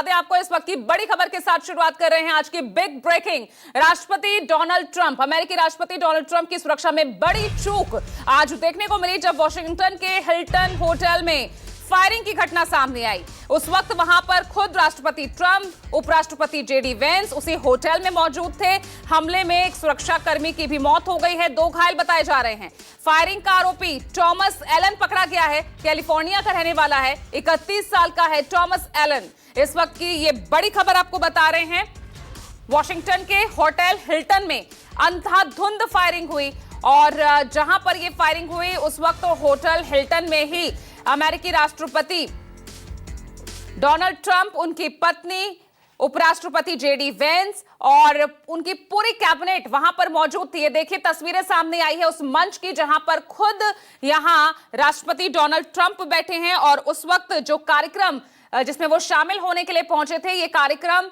बता दें आपको इस वक्त की बड़ी खबर के साथ शुरुआत कर रहे हैं आज की बिग ब्रेकिंग। राष्ट्रपति डोनाल्ड ट्रंप, अमेरिकी राष्ट्रपति डोनाल्ड ट्रंप की सुरक्षा में बड़ी चूक आज देखने को मिली जब वॉशिंगटन के हिल्टन होटल में फायरिंग की घटना सामने आई। उस वक्त वहां पर खुद राष्ट्रपति ट्रंप, उपराष्ट्रपति जेडी वेंस उसी होटल में मौजूद थे। हमले में एक सुरक्षा कर्मी की भी मौत हो गई है, 2 घायल बताए जा रहे हैं। फायरिंग का आरोपी टॉमस एलन पकड़ा गया है, कैलिफोर्निया का रहने वाला है, 31 साल का है टॉमस एलन। इस वक्त की ये बड़ी खबर आपको बता रहे हैं। वॉशिंगटन के होटल हिल्टन में अंधाधुंध फायरिंग हुई और जहां पर यह फायरिंग हुई उस वक्त होटल हिल्टन में ही अमेरिकी राष्ट्रपति डोनाल्ड ट्रंप, उनकी पत्नी, उपराष्ट्रपति जेडी वेंस और उनकी पूरी कैबिनेट वहां पर मौजूद थी। ये देखिए तस्वीरें सामने आई है उस मंच की जहां पर खुद यहां राष्ट्रपति डोनाल्ड ट्रंप बैठे हैं और उस वक्त जो कार्यक्रम जिसमें वो शामिल होने के लिए पहुंचे थे, ये कार्यक्रम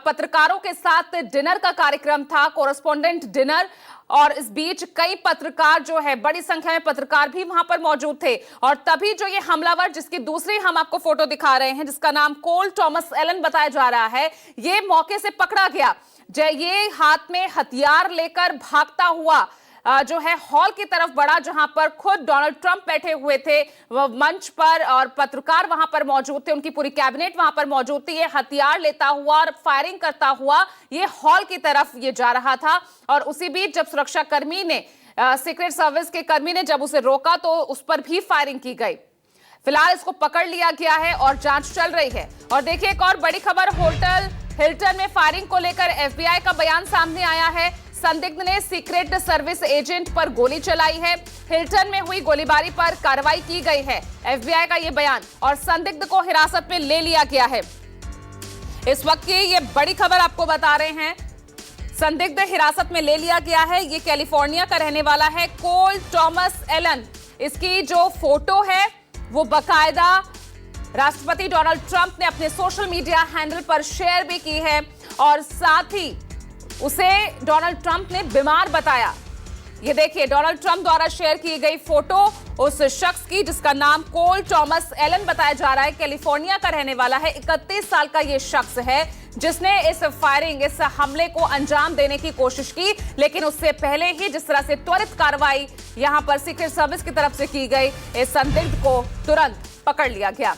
पत्रकारों के साथ डिनर का कार्यक्रम था, कोरेस्पोंडेंट डिनर। और इस बीच कई पत्रकार जो है, बड़ी संख्या में पत्रकार भी वहां पर मौजूद थे और तभी जो ये हमलावर, जिसकी दूसरी हम आपको फोटो दिखा रहे हैं, जिसका नाम कोल टॉमस एलन बताया जा रहा है, ये मौके से पकड़ा गया। ये हाथ में हथियार लेकर भागता हुआ जो है हॉल की तरफ बढ़ा जहां पर खुद डोनाल्ड ट्रंप बैठे हुए थे मंच पर और पत्रकार वहां पर मौजूद थे, उनकी पूरी कैबिनेट वहां पर मौजूद थी। ये हथियार लेता हुआ और फायरिंग करता हुआ ये हॉल की तरफ ये जा रहा था और उसी बीच जब सुरक्षा कर्मी ने, सीक्रेट सर्विस के कर्मी ने जब उसे रोका तो उस पर भी फायरिंग की गई। फिलहाल इसको पकड़ लिया गया है और जांच चल रही है। और देखिए एक और बड़ी खबर, होटल हिल्टन में फायरिंग को लेकर एफबीआई का बयान सामने आया है। संदिग्ध ने सीक्रेट सर्विस एजेंट पर गोली चलाई है। हिल्टन में हुई गोलीबारी पर कार्रवाई की गई है, एफबीआई का यह बयान, और संदिग्ध को हिरासत में ले लिया गया है। इस वक्त की ये बड़ी खबर आपको बता रहे हैं, संदिग्ध हिरासत में ले लिया गया है। ये कैलिफोर्निया का रहने वाला है कोल टॉमस एलन। इसकी जो फोटो है वो बकायदा राष्ट्रपति डोनाल्ड ट्रंप ने अपने सोशल मीडिया हैंडल पर शेयर भी की है और साथ ही उसे डोनाल्ड ट्रंप ने बीमार बताया। ये देखिए डोनाल्ड ट्रंप द्वारा शेयर की गई फोटो उस शख्स की जिसका नाम कोल टॉमस एलन बताया जा रहा है, कैलिफोर्निया का रहने वाला है, 31 साल का ये शख्स है जिसने इस फायरिंग, इस हमले को अंजाम देने की कोशिश की। लेकिन उससे पहले ही जिस तरह से त्वरित कार्रवाई यहां पर सीक्रेट सर्विस की तरफ से की गई, इस संदिग्ध को तुरंत पकड़ लिया गया।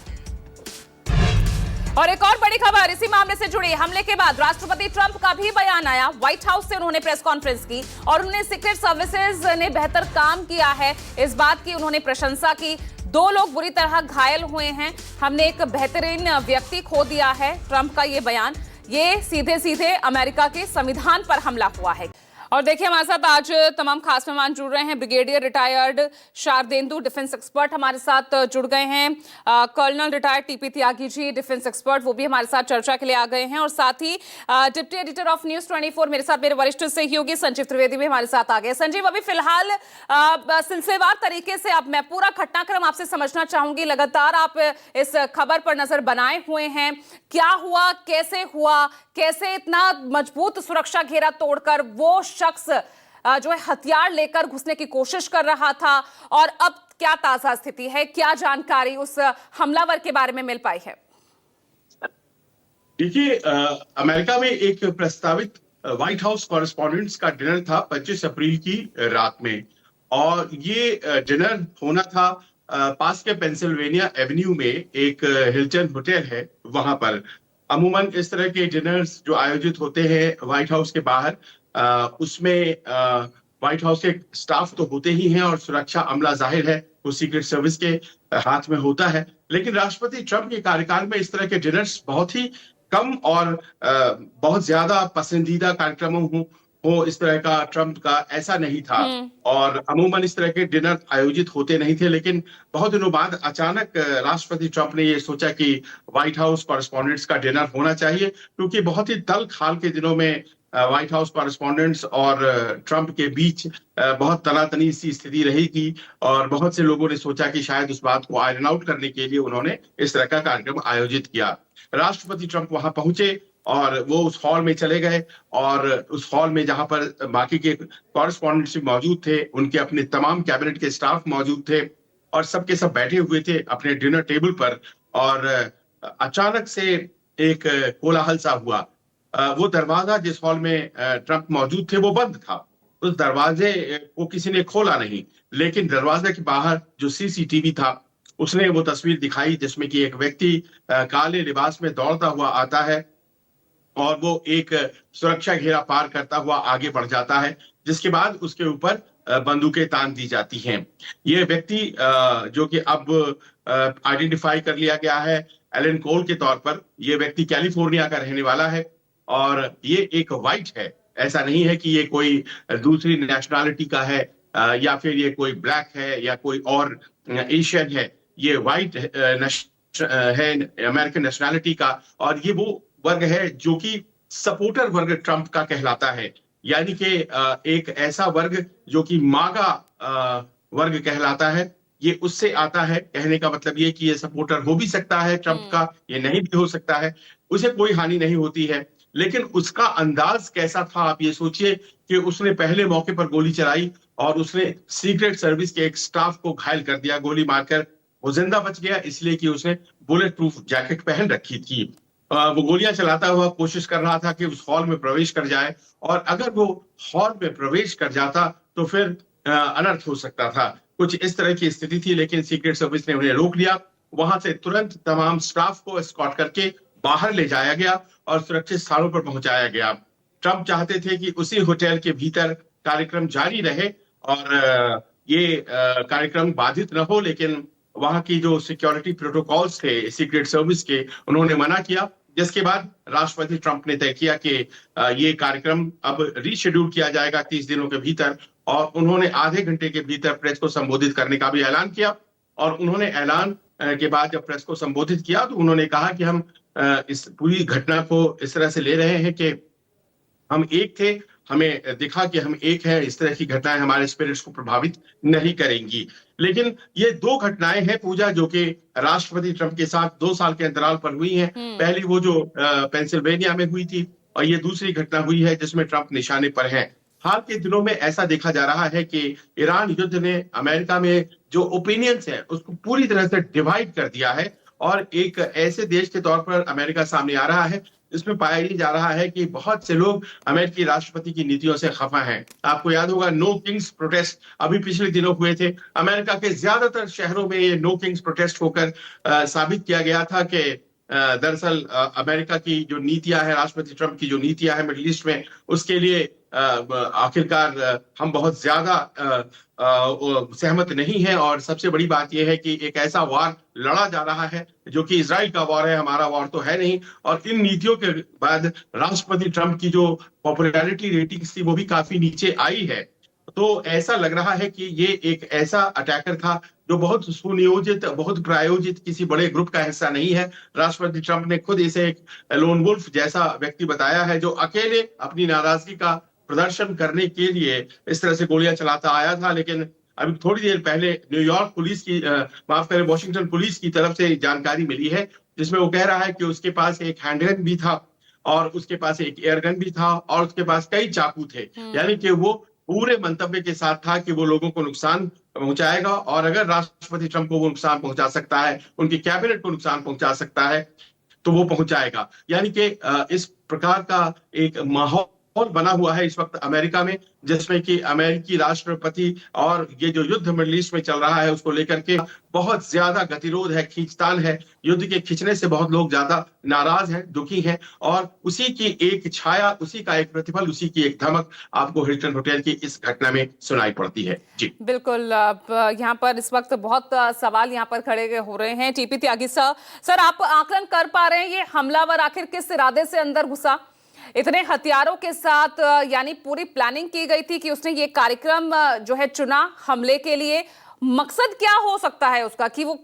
और एक और बड़ी खबर इसी मामले से जुड़ी, हमले के बाद राष्ट्रपति ट्रंप का भी बयान आया। व्हाइट हाउस से उन्होंने प्रेस कॉन्फ्रेंस की और उन्होंने सीक्रेट सर्विसेज ने बेहतर काम किया है, इस बात की उन्होंने प्रशंसा की। 2 लोग बुरी तरह घायल हुए हैं, हमने एक बेहतरीन व्यक्ति खो दिया है। ट्रंप का ये बयान, ये सीधे सीधे अमेरिका के संविधान पर हमला हुआ है। और देखिए हमारे साथ आज तमाम खास मेहमान जुड़ रहे हैं। ब्रिगेडियर रिटायर्ड शारदेंदु, डिफेंस एक्सपर्ट हमारे साथ जुड़ गए हैं। Colonel retired TP Tyagi ji, defence expert, वो भी हमारे साथ चर्चा के लिए आ गए हैं। और साथ ही डिप्टी एडिटर ऑफ न्यूज़ 24 मेरे साथ मेरे वरिष्ठ सहयोगी संजीव त्रिवेदी भी हमारे साथ आ गए। संजीव, अभी फिलहाल सिलसिलेवार तरीके से अब मैं पूरा घटनाक्रम आपसे समझना चाहूंगी। लगातार आप इस खबर पर नजर बनाए हुए हैं, क्या हुआ, कैसे इतना मजबूत सुरक्षा घेरा तोड़कर वो शख्स जो है हथियार लेकर घुसने की कोशिश कर रहा था और अब क्या ताजा स्थिति है, क्या जानकारी उस हमलावर के बारे में मिल पाई है? देखिए, अमेरिका में एक प्रस्तावित व्हाइट हाउस कॉरेस्पॉन्डेंट्स का डिनर था 25 अप्रैल की रात में, और ये डिनर होना था पास के पेंसिल्वेनिया एवेन्यू में एक हिल्टन होटल है वहां पर। अमूमन इस तरह के डिनर्स जो आयोजित होते हैं व्हाइट हाउस के बाहर, उसमें व्हाइट हाउस के स्टाफ तो होते ही हैं और सुरक्षा अमला जाहिर है वो सीक्रेट सर्विस के हाथ में होता है। लेकिन राष्ट्रपति ट्रंप के कार्यकाल में इस तरह के डिनर्स बहुत ही कम और बहुत ज्यादा पसंदीदा कार्यक्रमों हो इस तरह का ट्रंप का ऐसा नहीं था, और अमूमन इस तरह के डिनर आयोजित होते नहीं थे। लेकिन बहुत दिनों बाद अचानक राष्ट्रपति ट्रंप ने ये सोचा कि व्हाइट हाउस कॉरेस्पॉन्डेंट्स का डिनर होना चाहिए, क्योंकि बहुत ही तल खाल के दिनों में व्हाइट हाउस कॉरेस्पॉन्डेंट्स और ट्रंप के बीच बहुत तनातनी सी स्थिति रही थी, और बहुत से लोगों ने सोचा कि शायद उस बात को आयरन आउट करने के लिए उन्होंने इस तरह का कार्यक्रम आयोजित किया। राष्ट्रपति ट्रंप वहां पहुंचे और वो उस हॉल में चले गए, और उस हॉल में जहां पर बाकी के कॉरेस्पॉन्डेंट्स मौजूद थे, उनके अपने तमाम कैबिनेट के स्टाफ मौजूद थे और सबके सब बैठे हुए थे अपने डिनर टेबल पर। और अचानक से एक कोलाहल सा हुआ। वो दरवाजा जिस हॉल में ट्रंप मौजूद थे वो बंद था। उस दरवाजे को किसी ने खोला नहीं, लेकिन दरवाजे के बाहर जो सीसीटीवी था उसने वो तस्वीर दिखाई जिसमें कि एक व्यक्ति काले लिबास में दौड़ता हुआ आता है और वो एक सुरक्षा घेरा पार करता हुआ आगे बढ़ जाता है, जिसके बाद उसके ऊपर बंदूकें तान दी जाती हैं। ये व्यक्ति जो कि अब आइडेंटिफाई कर लिया गया है एलन कोल के तौर पर, ये व्यक्ति कैलिफोर्निया का रहने वाला है और ये एक व्हाइट है। ऐसा नहीं है कि ये कोई दूसरी नेशनैलिटी का है या फिर ये कोई ब्लैक है या कोई और एशियन है। ये व्हाइट है, अमेरिकन नेशनैलिटी का, और ये वो वर्ग है जो कि सपोर्टर वर्ग ट्रंप का कहलाता है। यानी कि एक ऐसा वर्ग जो कि मागा वर्ग कहलाता है, ये उससे आता है। कहने का मतलब ये कि ये सपोर्टर हो भी सकता है ट्रंप का, ये नहीं भी हो सकता है, उसे कोई हानि नहीं होती है। लेकिन उसका अंदाज कैसा था, आप ये सोचिए कि उसने पहले मौके पर गोली चलाई और उसने सीक्रेट सर्विस के एक स्टाफ को घायल कर दिया गोली मारकर। वो जिंदा बच गया इसलिए कि उसने बुलेट प्रूफ जैकेट पहन रखी थी। वो गोलियां चलाता हुआ कोशिश कर रहा था कि उस हॉल में प्रवेश कर जाए, और अगर वो हॉल में प्रवेश कर जाता तो फिर अनर्थ हो सकता था। कुछ इस तरह की स्थिति थी, लेकिन सीक्रेट सर्विस ने उन्हें रोक लिया। वहां से तुरंत तमाम स्टाफ को एस्कॉर्ट करके बाहर ले जाया गया और सुरक्षित स्थानों पर पहुंचाया गया। ट्रंप चाहते थे कि उसी होटल के भीतर कार्यक्रम जारी रहे और ये कार्यक्रम बाधित न हो, लेकिन वहां की जो सिक्योरिटी प्रोटोकॉल्स थे सीक्रेट सर्विस के, उन्होंने मना किया। जिसके बाद राष्ट्रपति ट्रंप ने तय किया कि ये कार्यक्रम अब रीशेड्यूल किया जाएगा 30 दिनों के भीतर, और उन्होंने आधे घंटे के भीतर प्रेस को संबोधित करने का भी ऐलान किया। और उन्होंने ऐलान के बाद जब प्रेस को संबोधित किया तो उन्होंने कहा कि हम इस पूरी घटना को इस तरह से ले रहे हैं कि हम एक थे, हमें दिखा कि हम एक हैं, इस तरह की घटनाएं हमारे स्पिरिट्स को प्रभावित नहीं करेंगी। लेकिन ये दो घटनाएं हैं पूजा जो कि राष्ट्रपति ट्रंप के साथ 2 साल के अंतराल पर हुई हैं। पहली वो जो पेंसिल्वेनिया में हुई थी, और ये दूसरी घटना हुई है जिसमें ट्रंप निशाने पर हैं। हाल के दिनों में ऐसा देखा जा रहा है कि ईरान युद्ध ने अमेरिका में जो ओपिनियंस है उसको पूरी तरह से डिवाइड कर दिया है, और एक ऐसे देश के तौर पर अमेरिका सामने आ रहा है इसमें पाया जा रहा है कि बहुत से लोग अमेरिकी राष्ट्रपति की नीतियों से खफा हैं। आपको याद होगा नो किंग्स प्रोटेस्ट अभी पिछले दिनों हुए थे। अमेरिका के ज्यादातर शहरों में ये नो किंग्स प्रोटेस्ट होकर साबित किया गया था कि दरअसल अमेरिका की जो नीतियां है, राष्ट्रपति ट्रंप की जो नीतियां है मिडिल ईस्ट में, उसके लिए आखिरकार हम बहुत ज्यादा सहमत नहीं है। और सबसे बड़ी बात यह है कि एक ऐसा वार लड़ा जा रहा है जो कि इजराइल का वार है, हमारा वार तो है नहीं। और इन नीतियों के बाद राष्ट्रपति ट्रंप की जो पॉपुलैरिटी रेटिंग्स थी वो भी काफी नीचे आई है। तो ऐसा लग रहा है कि ये एक ऐसा अटैकर था जो बहुत सुनियोजित, बहुत प्रायोजित किसी बड़े ग्रुप का हिस्सा नहीं है। राष्ट्रपति ट्रंप ने खुद इसे एक लोन वुल्फ जैसा व्यक्ति बताया है जो अकेले अपनी नाराजगी का प्रदर्शन करने के लिए इस तरह से गोलियां चलाता आया था। लेकिन अभी थोड़ी देर पहले न्यूयॉर्क पुलिस की माफ करें वॉशिंगटन पुलिस की तरफ से जानकारी मिली है जिसमें वो कह रहा है कि उसके पास एक हैंडगन भी था और उसके पास एक एयरगन भी था और उसके पास कई चाकू थे। यानी कि वो पूरे मंतव्य के साथ था कि वो लोगों को नुकसान पहुंचाएगा, और अगर राष्ट्रपति ट्रंप को वो नुकसान पहुंचा सकता है, उनकी कैबिनेट को नुकसान पहुंचा सकता है, तो वो पहुंचाएगा। यानी कि इस प्रकार का एक माहौल बना हुआ है इस वक्त अमेरिका में, जिसमें कि अमेरिकी राष्ट्रपति और ये जो युद्ध मिडिल ईस्ट में चल रहा है उसको लेकर के बहुत ज्यादा गतिरोध है, खींचतान है। युद्ध के खिंचने से बहुत लोग ज्यादा नाराज हैं, दुखी हैं, और उसी की एक छाया, उसी का एक प्रतिफल, उसी की एक धमक आपको हिल्टन होटल की इस घटना में सुनाई पड़ती है। जी बिल्कुल। यहाँ पर इस वक्त बहुत सवाल यहाँ पर खड़े हो रहे हैं। टीपी त्यागी सर, आप आकलन कर पा रहे हैं ये हमलावर आखिर किस इरादे से अंदर घुसा? इतने हथियारों के साथ, यानी पूरी प्लानिंग की गई थी कि उसने ये कार्यक्रम जो है चुना हमले के लिए। मकसद क्या हो सकता है उसका, कि वो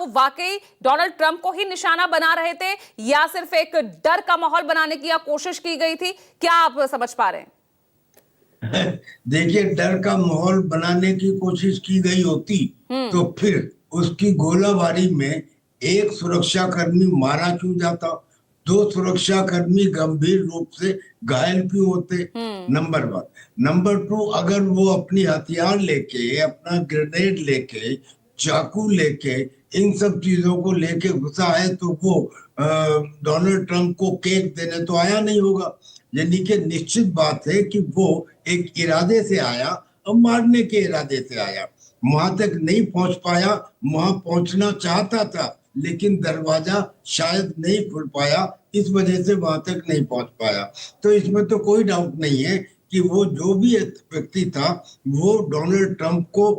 वाकई डोनाल्ड ट्रंप को ही निशाना बना रहे थे या सिर्फ एक डर का माहौल बनाने की कोशिश की गई थी? क्या आप समझ पा रहे हैं? देखिए, डर का माहौल बनाने की कोशिश की गई होती तो फिर उसकी गोलाबारी में एक सुरक्षाकर्मी मारा क्यों जाता, 2 सुरक्षाकर्मी गंभीर रूप से घायल क्यों होते? नंबर 1। नंबर 2, अगर वो अपनी हथियार लेके, अपना ग्रेनेड लेके, चाकू लेके इन सब चीजों को लेके घुसा है, तो वो डोनाल्ड ट्रंप को केक देने तो आया नहीं होगा। यानी कि निश्चित बात है कि वो एक इरादे से आया और मारने के इरादे से आया। वहां तक नहीं पहुंच पाया, वहां पहुंचना चाहता था लेकिन दरवाजा शायद नहीं खुल पाया, इस वजह से वहां तक नहीं पहुंच पाया। तो इसमें तो कोई डाउट नहीं है कि वो जो भी व्यक्ति था वो डोनाल्ड ट्रंप को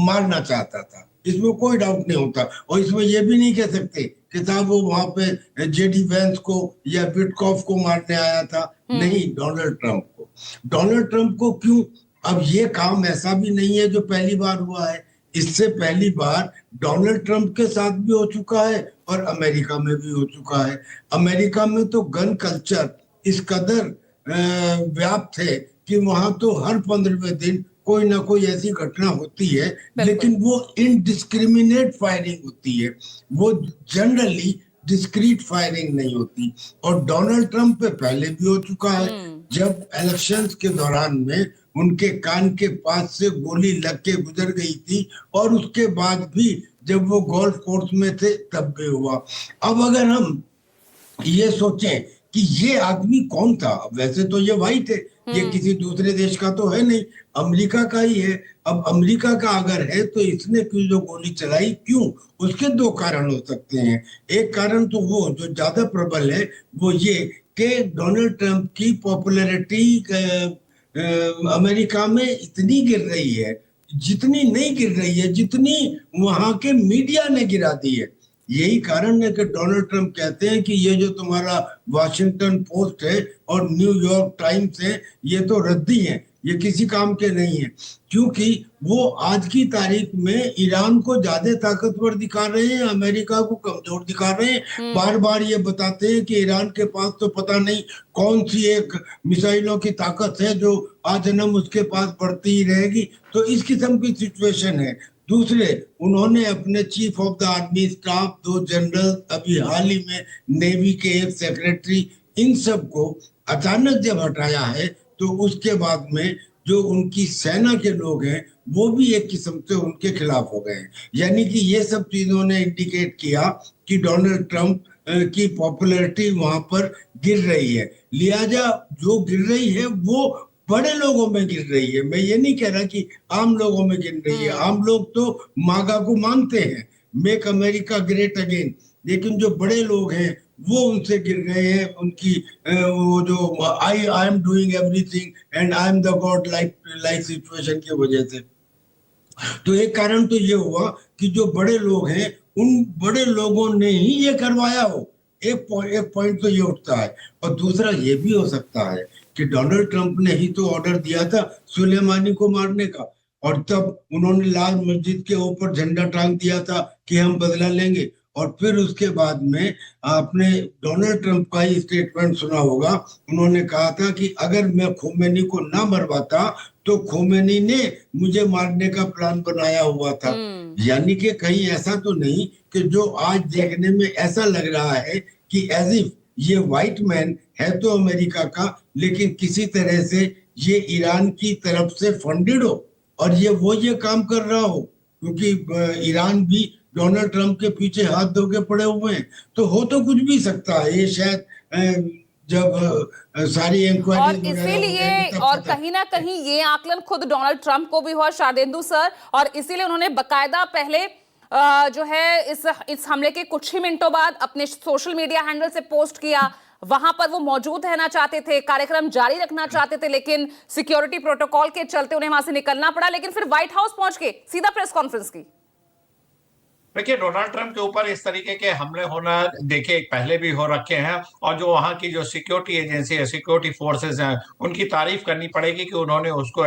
मारना चाहता था, इसमें कोई डाउट नहीं होता। और इसमें ये भी नहीं कह सकते कि साहब वो वहां पे जेडी वेंस को या विटकॉफ को मारने आया था, नहीं, डोनाल्ड ट्रंप को। डोनाल्ड ट्रंप को क्यों? अब ये काम ऐसा भी नहीं है जो पहली बार हुआ है, इससे पहली बार डोनाल्ड ट्रंप के साथ भी हो चुका है और अमेरिका में भी हो चुका है। अमेरिका में तो गन कल्चर इस कदर व्याप्त है कि वहां तो हर 15वें दिन कोई ना कोई ऐसी घटना होती है, लेकिन वो इनडिस्क्रिमिनेट फायरिंग होती है, वो जनरली डिस्क्रीट फायरिंग नहीं होती। और डोनाल्ड ट्रंप पे पहले भी हो चुका है, जब इलेक्शंस के दौरान में उनके कान के पास से गोली लग के गुजर गई थी, और उसके बाद भी जब वो गोल्फ कोर्स में थे तब भी हुआ। अब अगर हम ये सोचें कि ये आदमी कौन था, वैसे तो ये वाइट है, ये किसी दूसरे देश का तो है नहीं, अमेरिका का ही है। अब अमेरिका का अगर है तो इसने क्यों जो गोली चलाई, क्यों? उसके दो कारण हो सकते हैं। एक कारण तो वो जो ज्यादा प्रबल है वो ये कि डोनाल्ड ट्रंप की पॉपुलैरिटी अमेरिका में इतनी गिर रही है, जितनी नहीं गिर रही है जितनी वहां के मीडिया ने गिरा दी है। यही कारण है कि डोनाल्ड ट्रंप कहते हैं कि ये जो तुम्हारा वॉशिंगटन पोस्ट है और न्यूयॉर्क टाइम्स है, ये तो रद्दी है, ये किसी काम के नहीं है, क्योंकि वो आज की तारीख में ईरान को ज्यादा ताकतवर दिखा रहे हैं, अमेरिका को कमजोर दिखा रहे हैं। बार बार ये बताते हैं कि ईरान के पास तो पता नहीं कौन सी एक मिसाइलों की ताकत है जो आजन्म उसके पास बढ़ती ही रहेगी। तो इस किस्म की सिचुएशन है। दूसरे, उन्होंने अपने chief of the army staff, 2 general, अभी हाल ही में नेवी के एक सेक्रेटरी, इन सब को अचानक जब हटाया है तो उसके बाद में जो उनकी सेना के लोग हैं वो भी एक किस्म से उनके खिलाफ हो गए हैं। यानी कि ये सब चीजों ने इंडिकेट किया कि डोनाल्ड ट्रंप की पॉपुलैरिटी वहां पर गिर रही है। लिहाजा जो गिर रही है वो बड़े लोगों में गिर रही है। मैं ये नहीं कह रहा कि आम लोगों में गिर रही है। आम लोग तो मागा को मानते हैं, मेक अमेरिका ग्रेट अगेन, लेकिन जो बड़े लोग हैं वो उनसे गिर रहे हैं। उनकी वो जो I am doing everything and I am the God like situation की वजह से। तो एक कारण तो ये हुआ कि जो बड़े लोग हैं उन बड़े लोगों ने ही ये करवाया हो, एक पॉइंट तो ये उठता है। और दूसरा ये भी हो सकता है कि डोनाल्ड ट्रंप ने ही तो ऑर्डर दिया था सुलेमानी को मारने का, और तब उन्होंने लाल मस्जिद के ऊपर झंडा टांग दिया था कि हम बदला लेंगे। और फिर उसके बाद में आपने डोनाल्ड ट्रंप का ही स्टेटमेंट सुना होगा, उन्होंने कहा था कि अगर मैं खोमेनी को ना मरवाता तो खोमेनी ने मुझे मारने का प्लान बनाया हुआ था। यानी कि कहीं ऐसा तो नहीं कि जो आज देखने में ऐसा लग रहा है कि एज इफ ये व्हाइट मैन है तो अमेरिका का, लेकिन किसी तरह से ये ईरान की तरफ से फंडेड हो और ये काम कर रहा हो, क्योंकि ईरान भी डोनाल्ड ट्रंप के पीछे हाथ धो के पड़े हुए हैं। तो हो तो कुछ भी सकता है, ये शायद जब सारी इंक्वायरी और इसीलिए और कहीं ना कहीं ये आकलन खुद डोनाल्ड ट्रंप को भी हुआ, शार्देंदु सर, और इसीलिए उन्होंने बकायदा पहले जो है इस हमले के कुछ ही मिनटों बाद अपने सोशल मीडिया हैंडल से पोस्ट किया। वहां पर वो मौजूद रहना चाहते थे, कार्यक्रम जारी रखना चाहते थे, लेकिन सिक्योरिटी प्रोटोकॉल के चलते उन्हें वहां से निकलना पड़ा। लेकिन फिर व्हाइट हाउस पहुंच के सीधा प्रेस कॉन्फ्रेंस की। देखिए, डोनाल्ड ट्रंप के ऊपर इस तरीके के हमले होना देखिए पहले भी हो रखे हैं, और जो वहाँ की जो सिक्योरिटी एजेंसी है, सिक्योरिटी फोर्सेस हैं, उनकी तारीफ करनी पड़ेगी कि उन्होंने उसको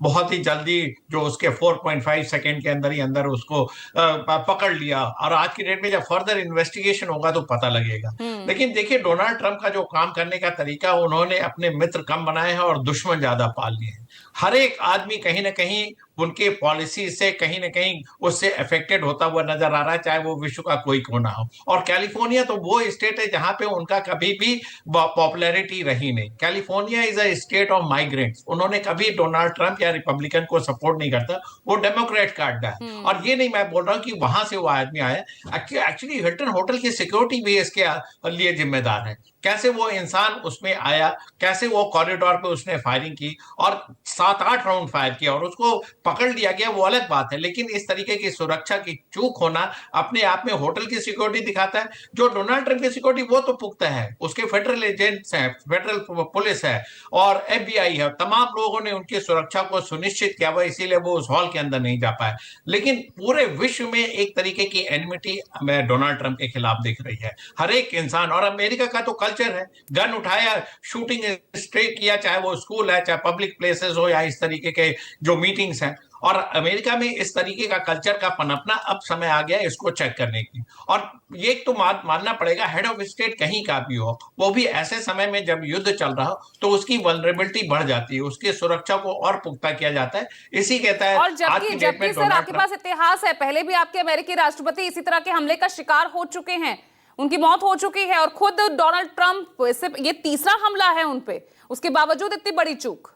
बहुत ही जल्दी, जो उसके 4.5 सेकेंड के अंदर ही अंदर उसको पकड़ लिया। और आज की डेट में जब फर्दर इन्वेस्टिगेशन होगा तो पता लगेगा। लेकिन देखिए, डोनाल्ड ट्रंप का जो काम करने का तरीका, उन्होंने अपने मित्र कम बनाए हैं और दुश्मन ज्यादा पाल लिए हैं। हर एक आदमी कहीं ना कहीं उनके पॉलिसी से कहीं ना कहीं उससे अफेक्टेड होता हुआ नजर आ रहा है, चाहे वो विश्व का कोई कोना हो। और कैलिफोर्निया तो वो स्टेट है जहां पे उनका कभी भी पॉपुलैरिटी रही नहीं। California is a state of migrants. उन्होंने कभी डोनाल्ड ट्रंप या रिपब्लिकन को सपोर्ट नहीं करता, वो डेमोक्रेट का अड्डा है। और ये नहीं मैं बोल रहा हूँ कि वहां से वो आदमी आया। एक्चुअली हिल्टन होटल की सिक्योरिटी भी इसके लिए जिम्मेदार है। कैसे वो इंसान उसमें आया, कैसे वो कॉरिडोर पे उसने फायरिंग की और 7-8 राउंड फायर किया और उसको पकड़ लिया गया, वो अलग बात है। लेकिन इस तरीके की सुरक्षा की चूक होना अपने आप में होटल की सिक्योरिटी दिखाता है। जो डोनाल्ड ट्रंप की सिक्योरिटी वो तो पुख्ता है, उसके फेडरल एजेंट्स हैं, फेडरल पुलिस है और एफबीआई है, तमाम लोगों ने उनकी सुरक्षा को सुनिश्चित किया हुआ, इसीलिए वो उस हॉल के अंदर नहीं जा पाए। लेकिन पूरे विश्व में एक तरीके की एनिमिटी मैं डोनाल्ड ट्रंप के खिलाफ दिख रही है। हर एक इंसान, और अमेरिका का तो कल्चर है, गन उठाया, शूटिंग स्ट्रेक किया, चाहे वो स्कूल है, चाहे पब्लिक प्लेसेस हो या इस तरीके के जो मीटिंग्स हैं। और अमेरिका में इस तरीके का कल्चर का पनपना, अब समय आ गया इसको चेक करने की। और ये तो मानना पड़ेगा, हेड ऑफ स्टेट कहीं का भी हो, वो भी ऐसे समय में जब युद्ध चल रहा हो तो उसकी वल्नरेबिलिटी बढ़ जाती है, उसकी सुरक्षा को और पुख्ता किया जाता है। इसी कहता है और जबकि सर आपके पास इतिहास है, पहले भी आपके अमेरिकी राष्ट्रपति इसी तरह के हमले का शिकार हो चुके हैं, उनकी मौत हो चुकी है, और खुद डोनाल्ड ट्रंप ये तीसरा हमला है उन पे, उसके बावजूद इतनी बड़ी चूक।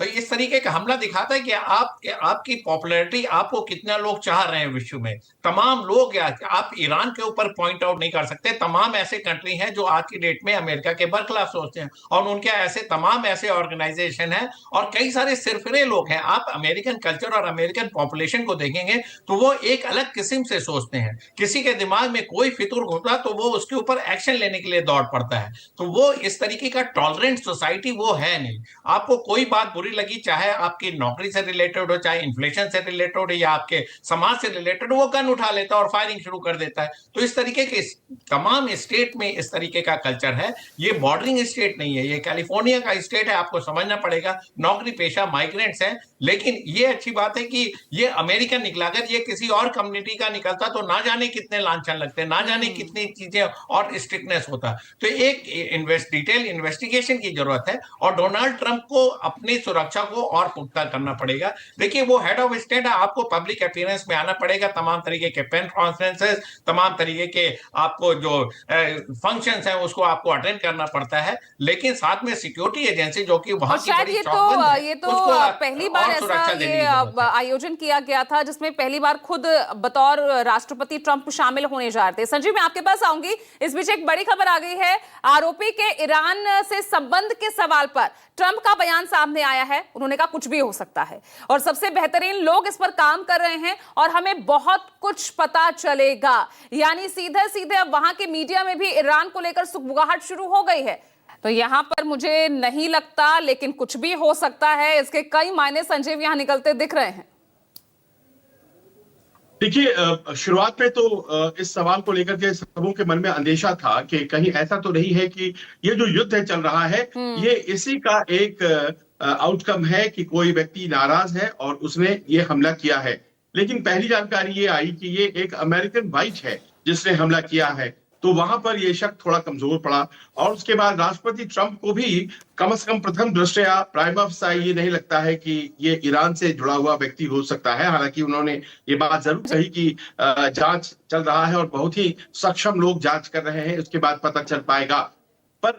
तो इस तरीके का हमला दिखाता है कि आपकी पॉपुलैरिटी, आपको कितना लोग चाह रहे हैं विश्व में। तमाम लोग, आप ईरान के ऊपर पॉइंट आउट नहीं कर सकते, तमाम ऐसे कंट्री हैं जो आज की डेट में अमेरिका के बरखिलाफ सोचते हैं, और उनके ऐसे तमाम ऐसे ऑर्गेनाइजेशन हैं और कई सारे सिरफिरे लोग हैं। आप अमेरिकन कल्चर और अमेरिकन पॉपुलेशन को देखेंगे तो वो एक अलग किस्म से सोचते हैं। किसी के दिमाग में कोई फितूर घुसा तो वो उसके ऊपर एक्शन लेने के लिए दौड़ पड़ता है। तो वो इस तरीके का टॉलरेंट सोसाइटी वो है नहीं। आपको कोई बात बुरी लगी, चाहे आपकी नौकरी से रिलेटेड हो, चाहे इन्फ्लेशन से रिलेटेड हो या आपके समाज से रिलेटेड, वो गन उठा लेता है और फायरिंग शुरू कर देता है। तो इस तरीके के तमाम स्टेट में इस तरीके का कल्चर है। ये बॉर्डरिंग स्टेट नहीं है, ये कैलिफोर्निया का स्टेट है, आपको समझना पड़ेगा। नौकरी पेशा माइग्रेंट्स हैं, लेकिन ये अच्छी बात है कि ये अमेरिकन निकला। अगर ये किसी और कम्युनिटी का निकलता तो ना जाने कितने लांछन लगते, ना जाने कितनी चीजें और स्ट्रिक्टनेस होता। तो एक डिटेल इन्वेस्टिगेशन की जरूरत है और डोनाल्ड ट्रंप को अपनी सुरक्षा को और पुख्ता करना पड़ेगा। देखिए, वो हेड ऑफ स्टेट है, आपको पब्लिक अपीयरेंस में आना पड़ेगा, तमाम तरीके के पेन कॉन्फ्रेंसेस, तमाम तरीके के आपको जो फंक्शंस हैं उसको आपको अटेंड करना पड़ता है। लेकिन साथ में सिक्योरिटी एजेंसी जो कि वहां की बड़ी चौकन्द है, ये तो पहली बार ऐसा ये आयोजन किया गया था जिसमें पहली बार खुद बतौर राष्ट्रपति ट्रंप शामिल होने जा रहे थे। संजीव, मैं आपके पास आऊंगी। इस बीच एक बड़ी खबर आ गई है, आरोपी के ईरान से संबंध के सवाल पर ट्रंप का बयान सामने आया है। उन्होंने कहा कुछ भी हो सकता है और सबसे बेहतरीन लोग इस पर काम कर रहे हैं और हमें बहुत कुछ पता चलेगा। यानी सीधे सीधे अब वहां के मीडिया में भी ईरान को लेकर सुगबुगाहट शुरू हो गई है। तो यहां पर मुझे नहीं लगता, लेकिन कुछ भी हो सकता है, इसके कई मायने संजीव यहां निकलते दिख रहे हैं। देखिए, शुरुआत में तो इस सवाल को लेकर के सबों के मन में अंदेशा था कि कहीं ऐसा तो नहीं है कि ये जो युद्ध चल रहा है ये इसी का एक आउटकम है कि कोई व्यक्ति नाराज है और उसने ये हमला किया है। लेकिन पहली जानकारी ये आई कि ये एक अमेरिकन वाइट है जिसने हमला किया है, तो वहां पर यह शक थोड़ा कमजोर पड़ा। और उसके बाद राष्ट्रपति ट्रंप को भी कम से कम प्रथम दृष्टया प्राइमा फेसी ये नहीं लगता है कि ये ईरान से जुड़ा हुआ व्यक्ति हो सकता है। हालांकि उन्होंने ये बात जरूर कही कि जांच चल रहा है और बहुत ही सक्षम लोग जांच कर रहे हैं, उसके बाद पता चल पाएगा। पर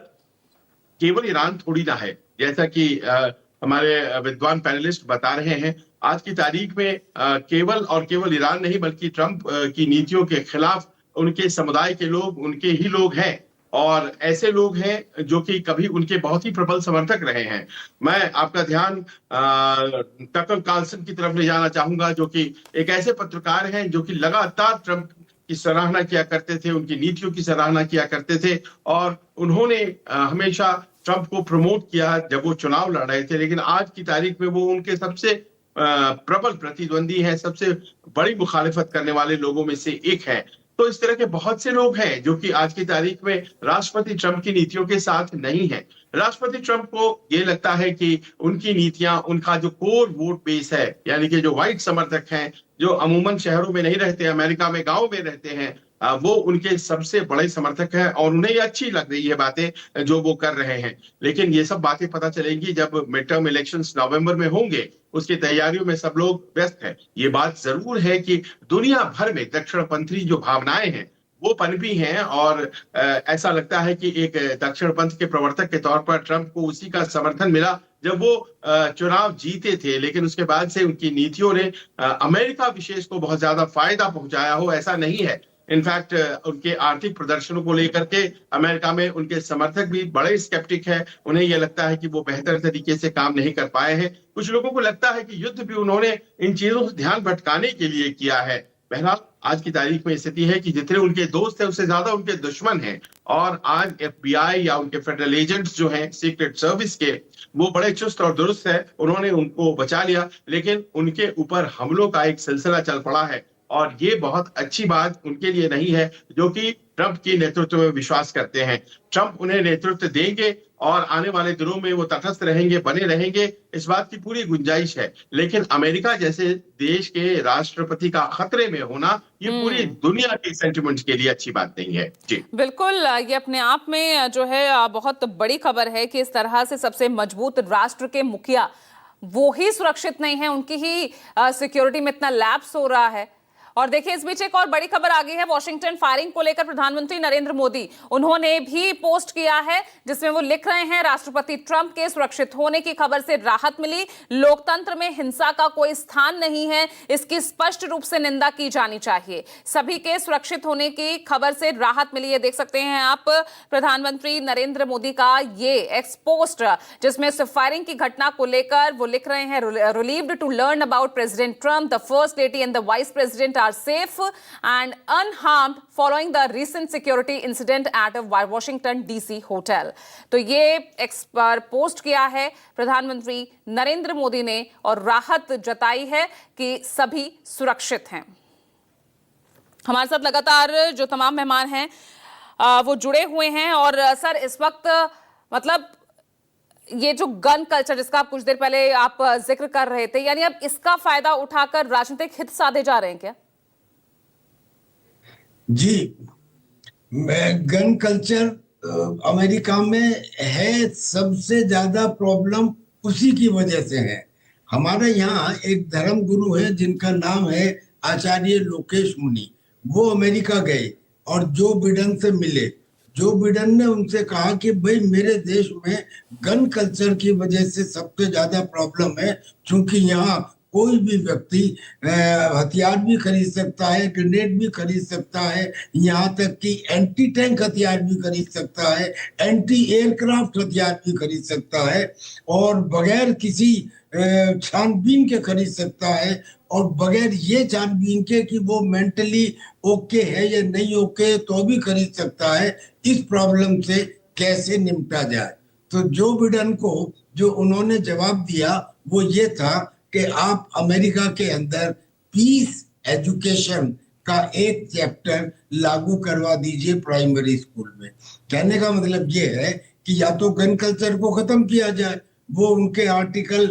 केवल ईरान थोड़ी ना है, जैसा कि हमारे विद्वान पैनलिस्ट बता रहे हैं। आज की तारीख में केवल और केवल ईरान नहीं बल्कि ट्रंप की नीतियों के खिलाफ उनके समुदाय के लोग, उनके ही लोग हैं और ऐसे लोग हैं जो कि कभी उनके बहुत ही प्रबल समर्थक रहे हैं। मैं आपका ध्यान टकर कार्लसन की तरफ ले जाना चाहूंगा, जो कि एक ऐसे पत्रकार हैं जो कि लगातार ट्रंप की सराहना किया करते थे, उनकी नीतियों की सराहना किया करते थे और उन्होंने हमेशा ट्रंप को प्रमोट किया जब वो चुनाव लड़ रहे थे। लेकिन आज की तारीख में वो उनके सबसे प्रबल प्रतिद्वंदी है, सबसे बड़ी मुखालिफत करने वाले लोगों में से एक है। तो इस तरह के बहुत से लोग हैं जो कि आज की तारीख में राष्ट्रपति ट्रंप की नीतियों के साथ नहीं है। राष्ट्रपति ट्रंप को ये लगता है कि उनकी नीतियां, उनका जो कोर वोट बेस है, यानी कि जो व्हाइट समर्थक हैं, जो अमूमन शहरों में नहीं रहते, अमेरिका में गांव में रहते हैं, वो उनके सबसे बड़े समर्थक हैं और उन्हें ये अच्छी लग रही है बातें जो वो कर रहे हैं। लेकिन ये सब बातें पता चलेंगी जब मिड टर्म इलेक्शंस नवंबर में होंगे, उसकी तैयारियों में सब लोग व्यस्त हैं। ये बात जरूर है कि दुनिया भर में दक्षिणपंथी जो भावनाएं हैं वो पनपी हैं और ऐसा लगता है कि एक दक्षिणपंथ के प्रवर्तक के तौर पर ट्रंप को उसी का समर्थन मिला जब वो चुनाव जीते थे, लेकिन उसके बाद से उनकी नीतियों ने अमेरिका विशेष को बहुत ज्यादा फायदा पहुंचाया हो ऐसा नहीं है। इनफैक्ट उनके आर्थिक प्रदर्शनों को लेकर के अमेरिका में उनके समर्थक भी बड़े स्केप्टिक हैं। उन्हें यह लगता है कि वो बेहतर तरीके से काम नहीं कर पाए हैं। कुछ लोगों को लगता है कि युद्ध भी उन्होंने इन चीजों से ध्यान भटकाने के लिए किया है। बहरहाल आज की तारीख में स्थिति है कि जितने उनके दोस्त हैं उससे ज्यादा उनके दुश्मन हैं और आज FBI या उनके फेडरल एजेंट्स जो हैं सीक्रेट सर्विस के, वो बड़े चुस्त और दुरुस्त है। उन्होंने उनको बचा लिया, लेकिन उनके ऊपर हमलों का एक सिलसिला चल पड़ा है और ये बहुत अच्छी बात उनके लिए नहीं है जो कि ट्रंप के नेतृत्व में विश्वास करते हैं। ट्रंप उन्हें नेतृत्व देंगे और आने वाले दिनों में वो तटस्थ रहेंगे, बने रहेंगे, इस बात की पूरी गुंजाइश है। लेकिन अमेरिका जैसे देश के राष्ट्रपति का खतरे में होना ये पूरी दुनिया के सेंटिमेंट्स के लिए अच्छी बात नहीं है। जी बिल्कुल, ये अपने आप में जो है बहुत बड़ी खबर है कि इस तरह से सबसे मजबूत राष्ट्र के मुखिया वो ही सुरक्षित नहीं है, उनकी ही सिक्योरिटी में इतना लैप्स हो रहा है। और देखिए इस बीच एक और बड़ी खबर आ गई है वॉशिंगटन फायरिंग को लेकर। प्रधानमंत्री नरेंद्र मोदी उन्होंने भी पोस्ट किया है जिसमें वो लिख रहे हैं, राष्ट्रपति ट्रंप के सुरक्षित होने की खबर से राहत मिली, लोकतंत्र में हिंसा का कोई स्थान नहीं है, इसकी स्पष्ट रूप से निंदा की जानी चाहिए। सभी के सुरक्षित होने की खबर से राहत मिली, ये देख सकते हैं आप प्रधानमंत्री नरेंद्र मोदी का ये एक्स पोस्ट जिसमें फायरिंग की घटना को लेकर वो लिख रहे हैं, relieved to learn about President Trump, the first lady and the vice president are safe and unharmed following the recent security incident at a Washington DC hotel। तो ये एक्स पर पोस्ट किया है प्रधानमंत्री नरेंद्र मोदी ने और राहत जताई है कि सभी सुरक्षित हैं। हमारे साथ लगातार जो तमाम मेहमान हैं वो जुड़े हुए हैं और सर इस वक्त मतलब ये जो गन कल्चर जिसका आप कुछ देर पहले आप जिक्र कर रहे थे, यानी अब इसका फायदा उठाकर राजनीतिक हित साधे जा रहे हैं क्या? जी, गन कल्चर अमेरिका में है, सबसे ज्यादा प्रॉब्लम उसी की वजह से है। हमारे यहाँ एक धर्म गुरु है जिनका नाम है आचार्य लोकेश मुनि। वो अमेरिका गए और जो बिडेन से मिले। जो बिडेन ने उनसे कहा कि भाई मेरे देश में गन कल्चर की वजह से सबसे ज्यादा प्रॉब्लम है, क्योंकि यहाँ कोई भी व्यक्ति हथियार भी खरीद सकता है, ग्रेनेड भी खरीद सकता है, यहाँ तक कि एंटी टैंक हथियार भी खरीद सकता है, एंटी एयरक्राफ्ट हथियार भी खरीद सकता है और बगैर किसी छानबीन के खरीद सकता है और बगैर ये छानबीन के कि वो मेंटली ओके है या नहीं ओके तो भी खरीद सकता है। इस प्रॉब्लम से कैसे निपटा जाए, तो जो बिडेन को जो उन्होंने जवाब दिया वो ये था कि आप अमेरिका के अंदर पीस एजुकेशन का एक चैप्टर लागू करवा दीजिए प्राइमरी स्कूल में। कहने का मतलब ये है कि या तो गन कल्चर को खत्म किया जाए, वो उनके आर्टिकल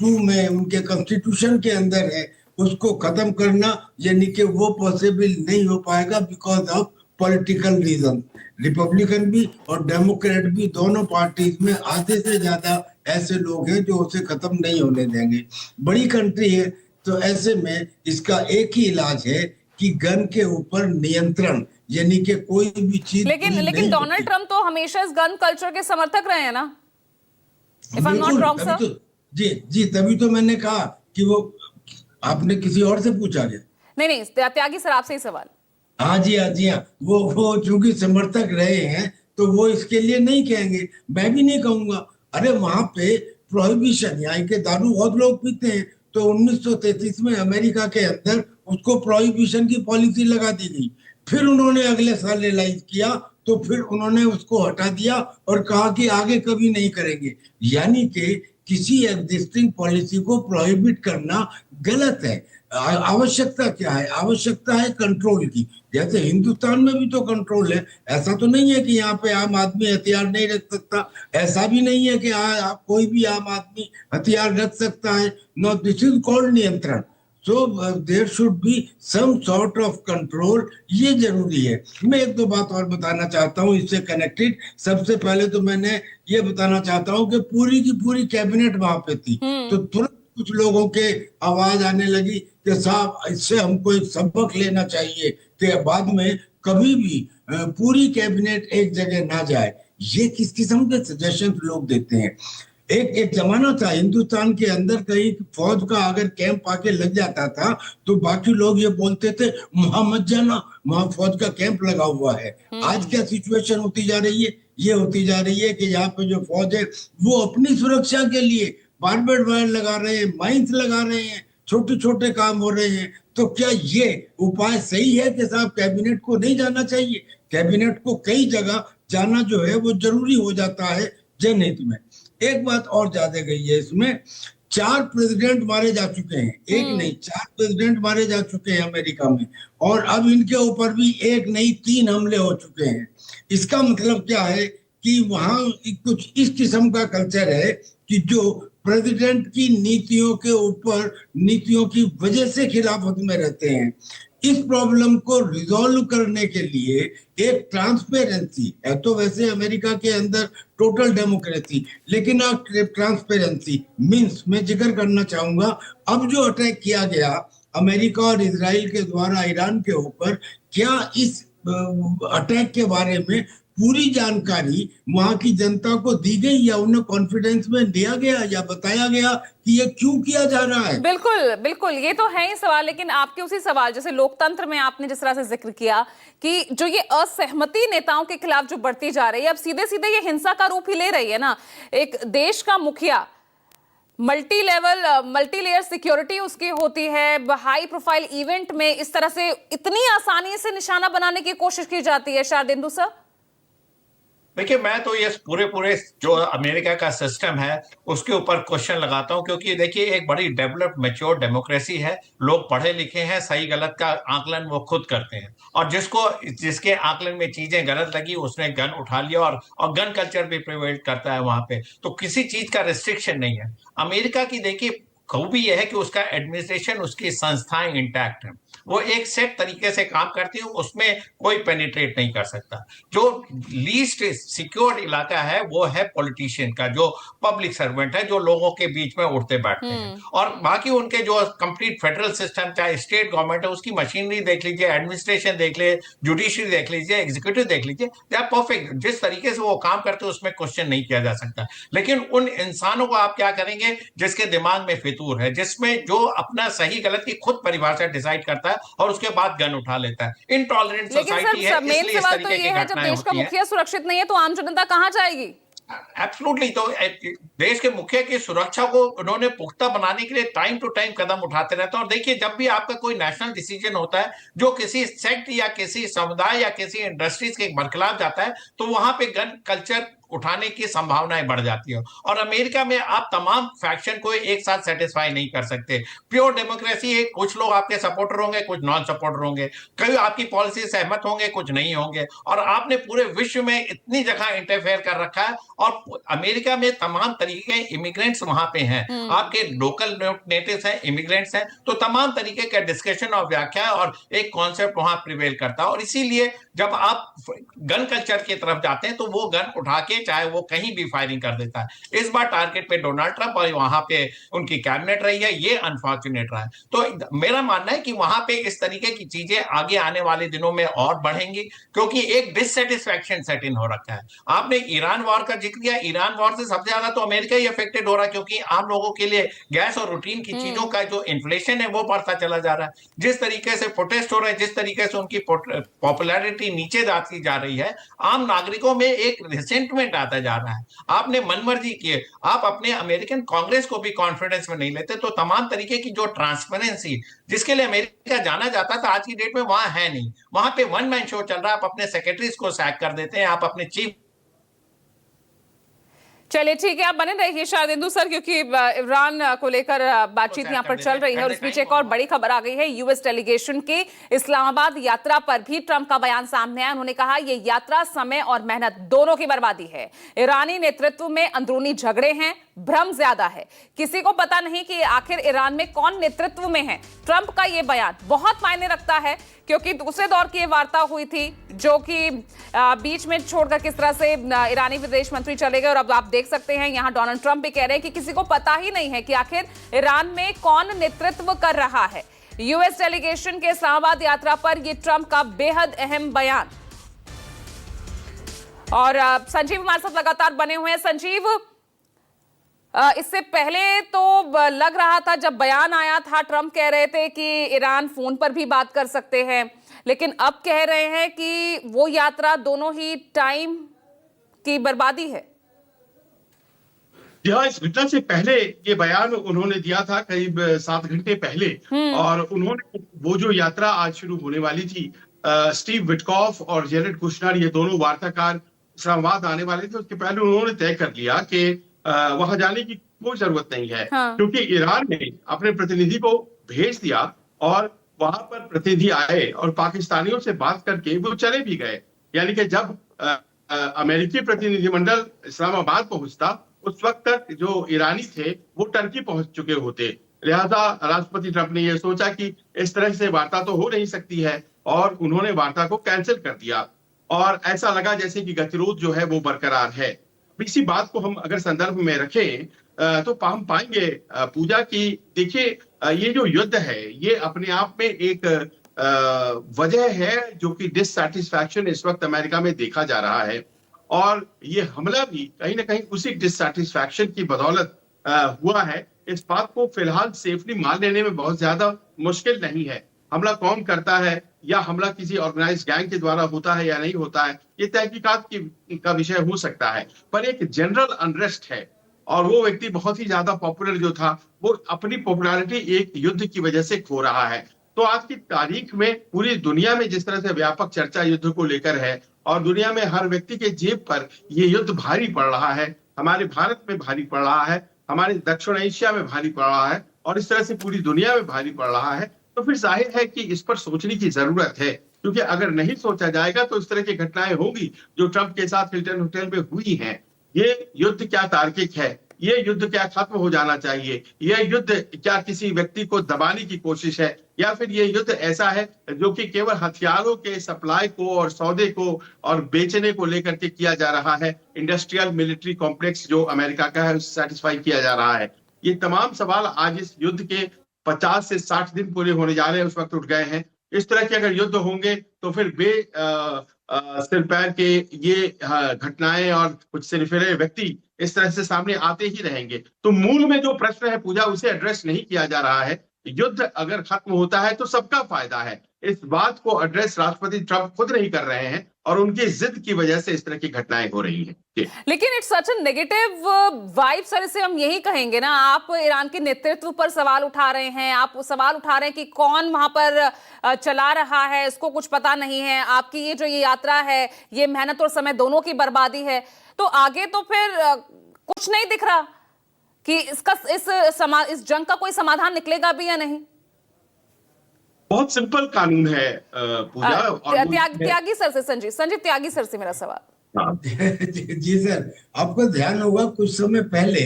2 में उनके कॉन्स्टिट्यूशन के अंदर है, उसको खत्म करना यानी कि वो पॉसिबल नहीं हो पाएगा because of political reason. Republican भी और डेमोक्रेट भी दोनों पार्टीज में आधे से ज्यादा ऐसे लोग हैं जो उसे खत्म नहीं होने देंगे। बड़ी कंट्री है तो ऐसे में इसका एक ही इलाज है कि गन के ऊपर नियंत्रण, यानी कि कोई भी चीज। लेकिन डोनाल्ड ट्रंप तो हमेशा इस गन कल्चर के समर्थक रहे हैं ना, if I am not wrong sir. जी तभी तो मैंने कहा कि वो, आपने किसी और से पूछा क्या? नहीं त्यागी सर आपसे ही सवाल। हाँ जी वो चूंकि समर्थक रहे हैं तो वो इसके लिए नहीं कहेंगे, मैं भी नहीं कहूंगा। अरे वहां पे प्रोहिबिशन, यहाँ के दारू बहुत लोग पीते हैं, तो 1933 में अमेरिका के अंदर उसको प्रोहिबिशन की पॉलिसी लगा दी गई। फिर उन्होंने अगले साल रियलाइज किया तो फिर उन्होंने उसको हटा दिया और कहा कि आगे कभी नहीं करेंगे। यानी कि किसी एग्जिस्टिंग पॉलिसी को प्रोहिबिट करना गलत है। आवश्यकता क्या है? आवश्यकता है कंट्रोल की। जैसे हिंदुस्तान में भी तो कंट्रोल है, ऐसा तो नहीं है कि यहाँ पे आम आदमी हथियार नहीं रख सकता, ऐसा भी नहीं है कि कोई भी आम आदमी हथियार रख सकता है। नो, दिस इज कॉल्ड नियंत्रण। So there should be some sort of control, ये जरूरी है। मैं एक दो बात और बताना चाहता हूँ इससे कनेक्टेड। सबसे पहले तो मैंने ये बताना चाहता हूँ कि पूरी की पूरी कैबिनेट वहां पे थी, तो तुरंत कुछ लोगों के आवाज आने लगी कि साहब इससे हमको एक सबक लेना चाहिए कि बाद में कभी भी पूरी कैबिनेट एक जगह ना जाए। ये किस किस्म के सजेशन लोग देते हैं। एक एक जमाना था हिंदुस्तान के अंदर, कहीं फौज का अगर कैंप आके लग जाता था तो बाकी लोग ये बोलते थे वहां मत जाना, वहां फौज का कैंप लगा हुआ है। आज क्या सिचुएशन होती जा रही है? ये होती जा रही है कि यहाँ पे जो फौज है वो अपनी सुरक्षा के लिए बारबेड वायर लगा रहे हैं, माइंस लगा रहे हैं, छोटे छोटे काम हो रहे हैं। तो क्या ये उपाय सही है कि साहब कैबिनेट को नहीं जाना चाहिए? कैबिनेट को कई जगह जाना जो है वो जरूरी हो जाता है जनहित में। एक बात और ज्यादा गई है इसमें, 4 प्रेसिडेंट मारे जा चुके हैं, एक नहीं 4 प्रेसिडेंट मारे जा चुके हैं अमेरिका में, और अब इनके ऊपर भी एक नहीं 3 हमले हो चुके हैं। इसका मतलब क्या है कि वहां कुछ इस किस्म का कल्चर है कि जो प्रेसिडेंट की नीतियों के ऊपर, नीतियों की वजह से खिलाफत में रहते हैं। इस प्रॉब्लम को रिजॉल्व करने के लिए एक ट्रांसपेरेंसी है, तो वैसे अमेरिका के अंदर टोटल डेमोक्रेसी, लेकिन अब ट्रांसपेरेंसी मींस मैं जिक्र करना चाहूंगा, अब जो अटैक किया गया अमेरिका और इजराइल के द्वारा ईरान के ऊपर, क्या इस अटैक के बारे में पूरी जानकारी वहां की जनता को दी गई, या उन्हें कॉन्फिडेंस में दिया गया, या बताया गया कि ये क्यों किया जा रहा है? बिल्कुल बिल्कुल, ये तो है ही सवाल। लेकिन आपके उसी सवाल, जैसे लोकतंत्र में आपने जिस तरह से जिक्र किया कि जो ये असहमति नेताओं के खिलाफ जो बढ़ती जा रही है, अब सीधे सीधे ये हिंसा का रूप ही ले रही है ना। एक देश का मुखिया, मल्टी लेयर सिक्योरिटी उसकी होती है, हाई प्रोफाइल इवेंट में इस तरह से इतनी आसानी से निशाना बनाने की कोशिश की जाती है। शारदेंदु सर, देखिए, मैं तो ये पूरे पूरे जो अमेरिका का सिस्टम है उसके ऊपर क्वेश्चन लगाता हूं, क्योंकि देखिए एक बड़ी डेवलप्ड मैच्योर डेमोक्रेसी है, लोग पढ़े लिखे हैं, सही गलत का आकलन वो खुद करते हैं, और जिसके आकलन में चीजें गलत लगी उसने गन उठा लिया, और गन कल्चर भी प्रिवेल करता है वहां पे, तो किसी चीज का रिस्ट्रिक्शन नहीं है। अमेरिका की देखिए खूबी यह है कि उसका एडमिनिस्ट्रेशन, उसकी संस्थाएं इंटैक्ट हैं, वो एक सेट तरीके से काम करती है, उसमें कोई पेनिट्रेट नहीं कर सकता। जो लीस्ट सिक्योर्ड इलाका है वो है पॉलिटिशियन का, जो पब्लिक सर्वेंट है, जो लोगों के बीच में उठते बैठते हैं, और बाकी उनके जो कंप्लीट फेडरल सिस्टम, चाहे स्टेट गवर्नमेंट है, उसकी मशीनरी देख लीजिए, एडमिनिस्ट्रेशन देख लीजिए, जुडिशरी देख लीजिए, एग्जीक्यूटिव देख लीजिए, दे आर परफेक्ट। जिस तरीके से वो काम करते हैं उसमें क्वेश्चन नहीं किया जा सकता। लेकिन उन इंसानों को आप क्या करेंगे जिसके दिमाग में फितूर है, जिसमें जो अपना सही गलत की खुद परिभाषा डिसाइड करता है और उसके बाद गन उठा लेता है। इनटॉलरेंट सोसाइटी है, मेन इसलिए इस सवाल तो तरीके ये की है, जब घटनाएं देश का होती हैं। मुखिया सुरक्षित नहीं है तो आम जनता कहां जाएगी? एब्सोल्युटली। तो देश के मुखिया की सुरक्षा को उन्होंने पुख्ता बनाने के लिए टाइम टू टाइम कदम उठाते रहते हैं। और देखिए, जब भी आपका कोई नेशनल डिसीजन होता है जो किसी सेक्ट या किसी समुदाय या किसी इंडस्ट्रीज के बरखिलाफ जाता है, तो वहां पे गन कल्चर उठाने की संभावनाएं बढ़ जाती है। और अमेरिका में आप तमाम फैक्शन को एक साथ सेटिस्फाई नहीं कर सकते। प्योर डेमोक्रेसी है, कुछ लोग आपके सपोर्टर होंगे, कुछ नॉन सपोर्टर होंगे, कई आपकी पॉलिसी सहमत होंगे, कुछ नहीं होंगे, और आपने पूरे विश्व में इतनी जगह इंटरफेयर कर रखा है। और अमेरिका में तमाम तरीके के इमिग्रेंट्स वहां पे हैं, आपके लोकल नेटिव्स हैं, इमिग्रेंट्स हैं, तो तमाम तरीके का डिस्कशन और व्याख्या और एक कॉन्सेप्ट वहां प्रिवेल करता है। और इसीलिए जब आप गन कल्चर की तरफ जाते हैं तो वो गन उठा के चाहे वो कहीं भी फायरिंग कर देता है। इस बार टारगेट पे डोनाल्ड ट्रंप और वहां पे उनकी कैबिनेट रही है, ये अनफॉर्चुनेट रहा है। तो मेरा मानना है कि वहां पे इस तरीके की चीजें आगे आने वाले दिनों में और बढ़ेंगी, क्योंकि एक डिससेटिस्फैक्शन सेट इन हो रखा है। आपने ईरान वॉर का जिक्र किया, ईरान वॉर से सबसे ज्यादा तो अमेरिका ही अफेक्टेड हो रहा है, क्योंकि आम लोगों के लिए गैस और रूटीन की चीजों का जो इन्फ्लेशन है वो बढ़ता चला जा रहा है। जिस तरीके से प्रोटेस्ट हो रहे हैं, जिस तरीके से उनकी पॉपुलैरिटी नीचे जाती जा रही है, आम नागरिकों में एक रिसेंटमेंट आता जा रहा है। आपने मनमर्जी किए, आप अपने अमेरिकन कांग्रेस को भी कॉन्फिडेंस में नहीं लेते, तो तमाम तरीके की जो ट्रांसपेरेंसी जिसके लिए अमेरिका जाना जाता था आज की डेट में वहां है नहीं। वहां पे वन मैन शो चल रहा है, आप अपने सेक्रेटरीज को सैक कर देते हैं, आप अपने चीफ चलिए ठीक है, आप बने रहिए शारदेंदु सर, क्योंकि ईरान को लेकर बातचीत यहाँ पर चल रही है। और इस बीच एक और बड़ी खबर आ गई है। यूएस डेलीगेशन की इस्लामाबाद यात्रा पर भी ट्रंप का बयान सामने आया। उन्होंने कहा ये यात्रा समय और मेहनत दोनों की बर्बादी है। ईरानी नेतृत्व में अंदरूनी झगड़े हैं, भ्रम ज्यादा है, किसी को पता नहीं कि आखिर ईरान में कौन नेतृत्व में है। ट्रंप का ये बयान बहुत मायने रखता है, क्योंकि दूसरे दौर की ये वार्ता हुई थी जो कि बीच में छोड़कर किस तरह से ईरानी विदेश मंत्री चले गए। और अब आप देख सकते हैं यहां डोनाल्ड ट्रंप भी कह रहे हैं कि किसी को पता ही नहीं है कि आखिर ईरान में कौन नेतृत्व कर रहा है। यूएस डेलीगेशन के इस्लामाबाद यात्रा पर ये ट्रंप का बेहद अहम बयान। और संजीव हमारे साथ लगातार बने हुए हैं। संजीव, इससे पहले तो लग रहा था, जब बयान आया था ट्रंप कह रहे थे कि ईरान फोन पर भी बात कर सकते हैं, लेकिन अब कह रहे हैं कि वो यात्रा दोनों ही टाइम की बर्बादी है। जी हाँ, इस घटना से पहले ये बयान उन्होंने दिया था करीब 7 घंटे पहले। और उन्होंने वो जो यात्रा आज शुरू होने वाली थी, स्टीव विटकॉफ और जेरेड कुशनर, ये दोनों वार्ताकार इस्लामाबाद आने वाले थे, उसके पहले उन्होंने तय कर लिया कि वहां जाने की कोई जरूरत नहीं है। हाँ। क्योंकि ईरान ने अपने प्रतिनिधि को भेज दिया और वहां पर प्रतिनिधि आए और पाकिस्तानियों से बात करके वो चले भी गए। यानी कि जब अमेरिकी प्रतिनिधिमंडल इस्लामाबाद पहुंचता, उस वक्त तक जो ईरानी थे वो टर्की पहुंच चुके होते। लिहाजा राष्ट्रपति ट्रंप ने यह सोचा कि इस तरह से वार्ता तो हो नहीं सकती है, और उन्होंने वार्ता को कैंसिल कर दिया। और ऐसा लगा जैसे कि गतिरोध जो है वो बरकरार है। इसी बात को हम अगर संदर्भ में रखें तो हम पाएंगे पूजा की, देखिए ये जो युद्ध है ये अपने आप में एक वजह है जो कि डिससैटिस्फैक्शन इस वक्त अमेरिका में देखा जा रहा है। और ये हमला भी कहीं ना कहीं उसी डिससैटिस्फैक्शन की बदौलत हुआ है। इस बात को फिलहाल सेफली मान लेने में बहुत ज्यादा मुश्किल नहीं है। हमला कौन करता है या हमला किसी ऑर्गेनाइज्ड गैंग के द्वारा होता है या नहीं होता है, ये तहकीकात का विषय हो सकता है। पर एक जनरल अनरेस्ट है, और वो व्यक्ति बहुत ही ज्यादा पॉपुलर जो था वो अपनी पॉपुलैरिटी एक युद्ध की वजह से खो रहा है। तो आज की तारीख में पूरी दुनिया में जिस तरह से व्यापक चर्चा युद्ध को लेकर है, और दुनिया में हर व्यक्ति के जेब पर ये युद्ध भारी पड़ रहा है, हमारे भारत में भारी पड़ रहा है, हमारे दक्षिण एशिया में भारी पड़ रहा है, और इस तरह से पूरी दुनिया में भारी पड़ रहा है। तो फिर जाहिर है कि इस पर सोचने की जरूरत है, क्योंकि अगर नहीं सोचा जाएगा तो इस तरह की घटनाएं होंगी जो ट्रंप के साथ हिल्टन होटल में हुई हैं। ये युद्ध क्या तार्किक है? ये युद्ध क्या खत्म हो जाना चाहिए? यह युद्ध क्या किसी व्यक्ति को दबाने की कोशिश है, या फिर ये युद्ध ऐसा है जो कि केवल हथियारों के सप्लाई को और सौदे को और बेचने को लेकर के किया जा रहा है? इंडस्ट्रियल मिलिट्री कॉम्प्लेक्स जो अमेरिका का है उसे सेटिस्फाई किया जा रहा है। ये तमाम सवाल आज इस युद्ध के 50 से 60 दिन पूरे होने जा रहे हैं, उस वक्त उठ गए हैं। इस तरह के अगर युद्ध होंगे तो फिर सिर पैर के ये घटनाएं और कुछ सिरफिरे व्यक्ति इस तरह से सामने आते ही रहेंगे। तो मूल में जो प्रश्न है पूजा, उसे एड्रेस नहीं किया जा रहा है। युद्ध अगर खत्म होता है तो सबका फायदा है। इस बात को एड्रेस राष्ट्रपति ट्रंप खुद नहीं कर रहे हैं, और उनकी जिद की वजह से इस तरह की घटनाएं हो रही हैं। लेकिन it's such a negative vibe sir, इसे हम यही कहेंगे ना। आप ईरान के नेतृत्व पर सवाल उठा रहे हैं, आप सवाल उठा रहे हैं कि कौन वहां पर चला रहा है, इसको कुछ पता नहीं है। आपकी ये जो ये यात्रा है, ये मेहनत और समय दोनों की बर्बादी है। तो आगे तो फिर कुछ नहीं दिख रहा कि इस जंग का कोई समाधान निकलेगा भी या नहीं। बहुत सिंपल कानून है पूजा। त्यागी सर से संजीव त्यागी सर से मेरा सवाल। जी सर, आपको ध्यान होगा कुछ समय पहले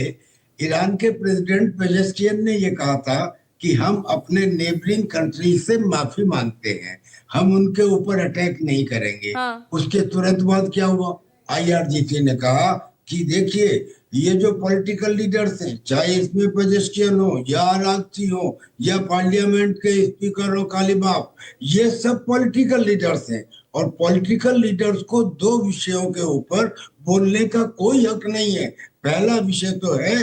ईरान के प्रेसिडेंट पेजेश्कियन ने ये कहा था कि हम अपने नेबरिंग कंट्री से माफी मांगते हैं, हम उनके ऊपर अटैक नहीं करेंगे। हाँ। उसके तुरंत बाद क्या हुआ? IRGC ने कहा कि देखिए ये जो पॉलिटिकल लीडर्स हैं, चाहे इसमें पेजेश्कियन हो या आरागची हो या पार्लियामेंट के स्पीकर हो कालीबाफ, ये सब पॉलिटिकल लीडर्स हैं, और पॉलिटिकल लीडर्स को 2 विषयों के ऊपर बोलने का कोई हक नहीं है। पहला विषय तो है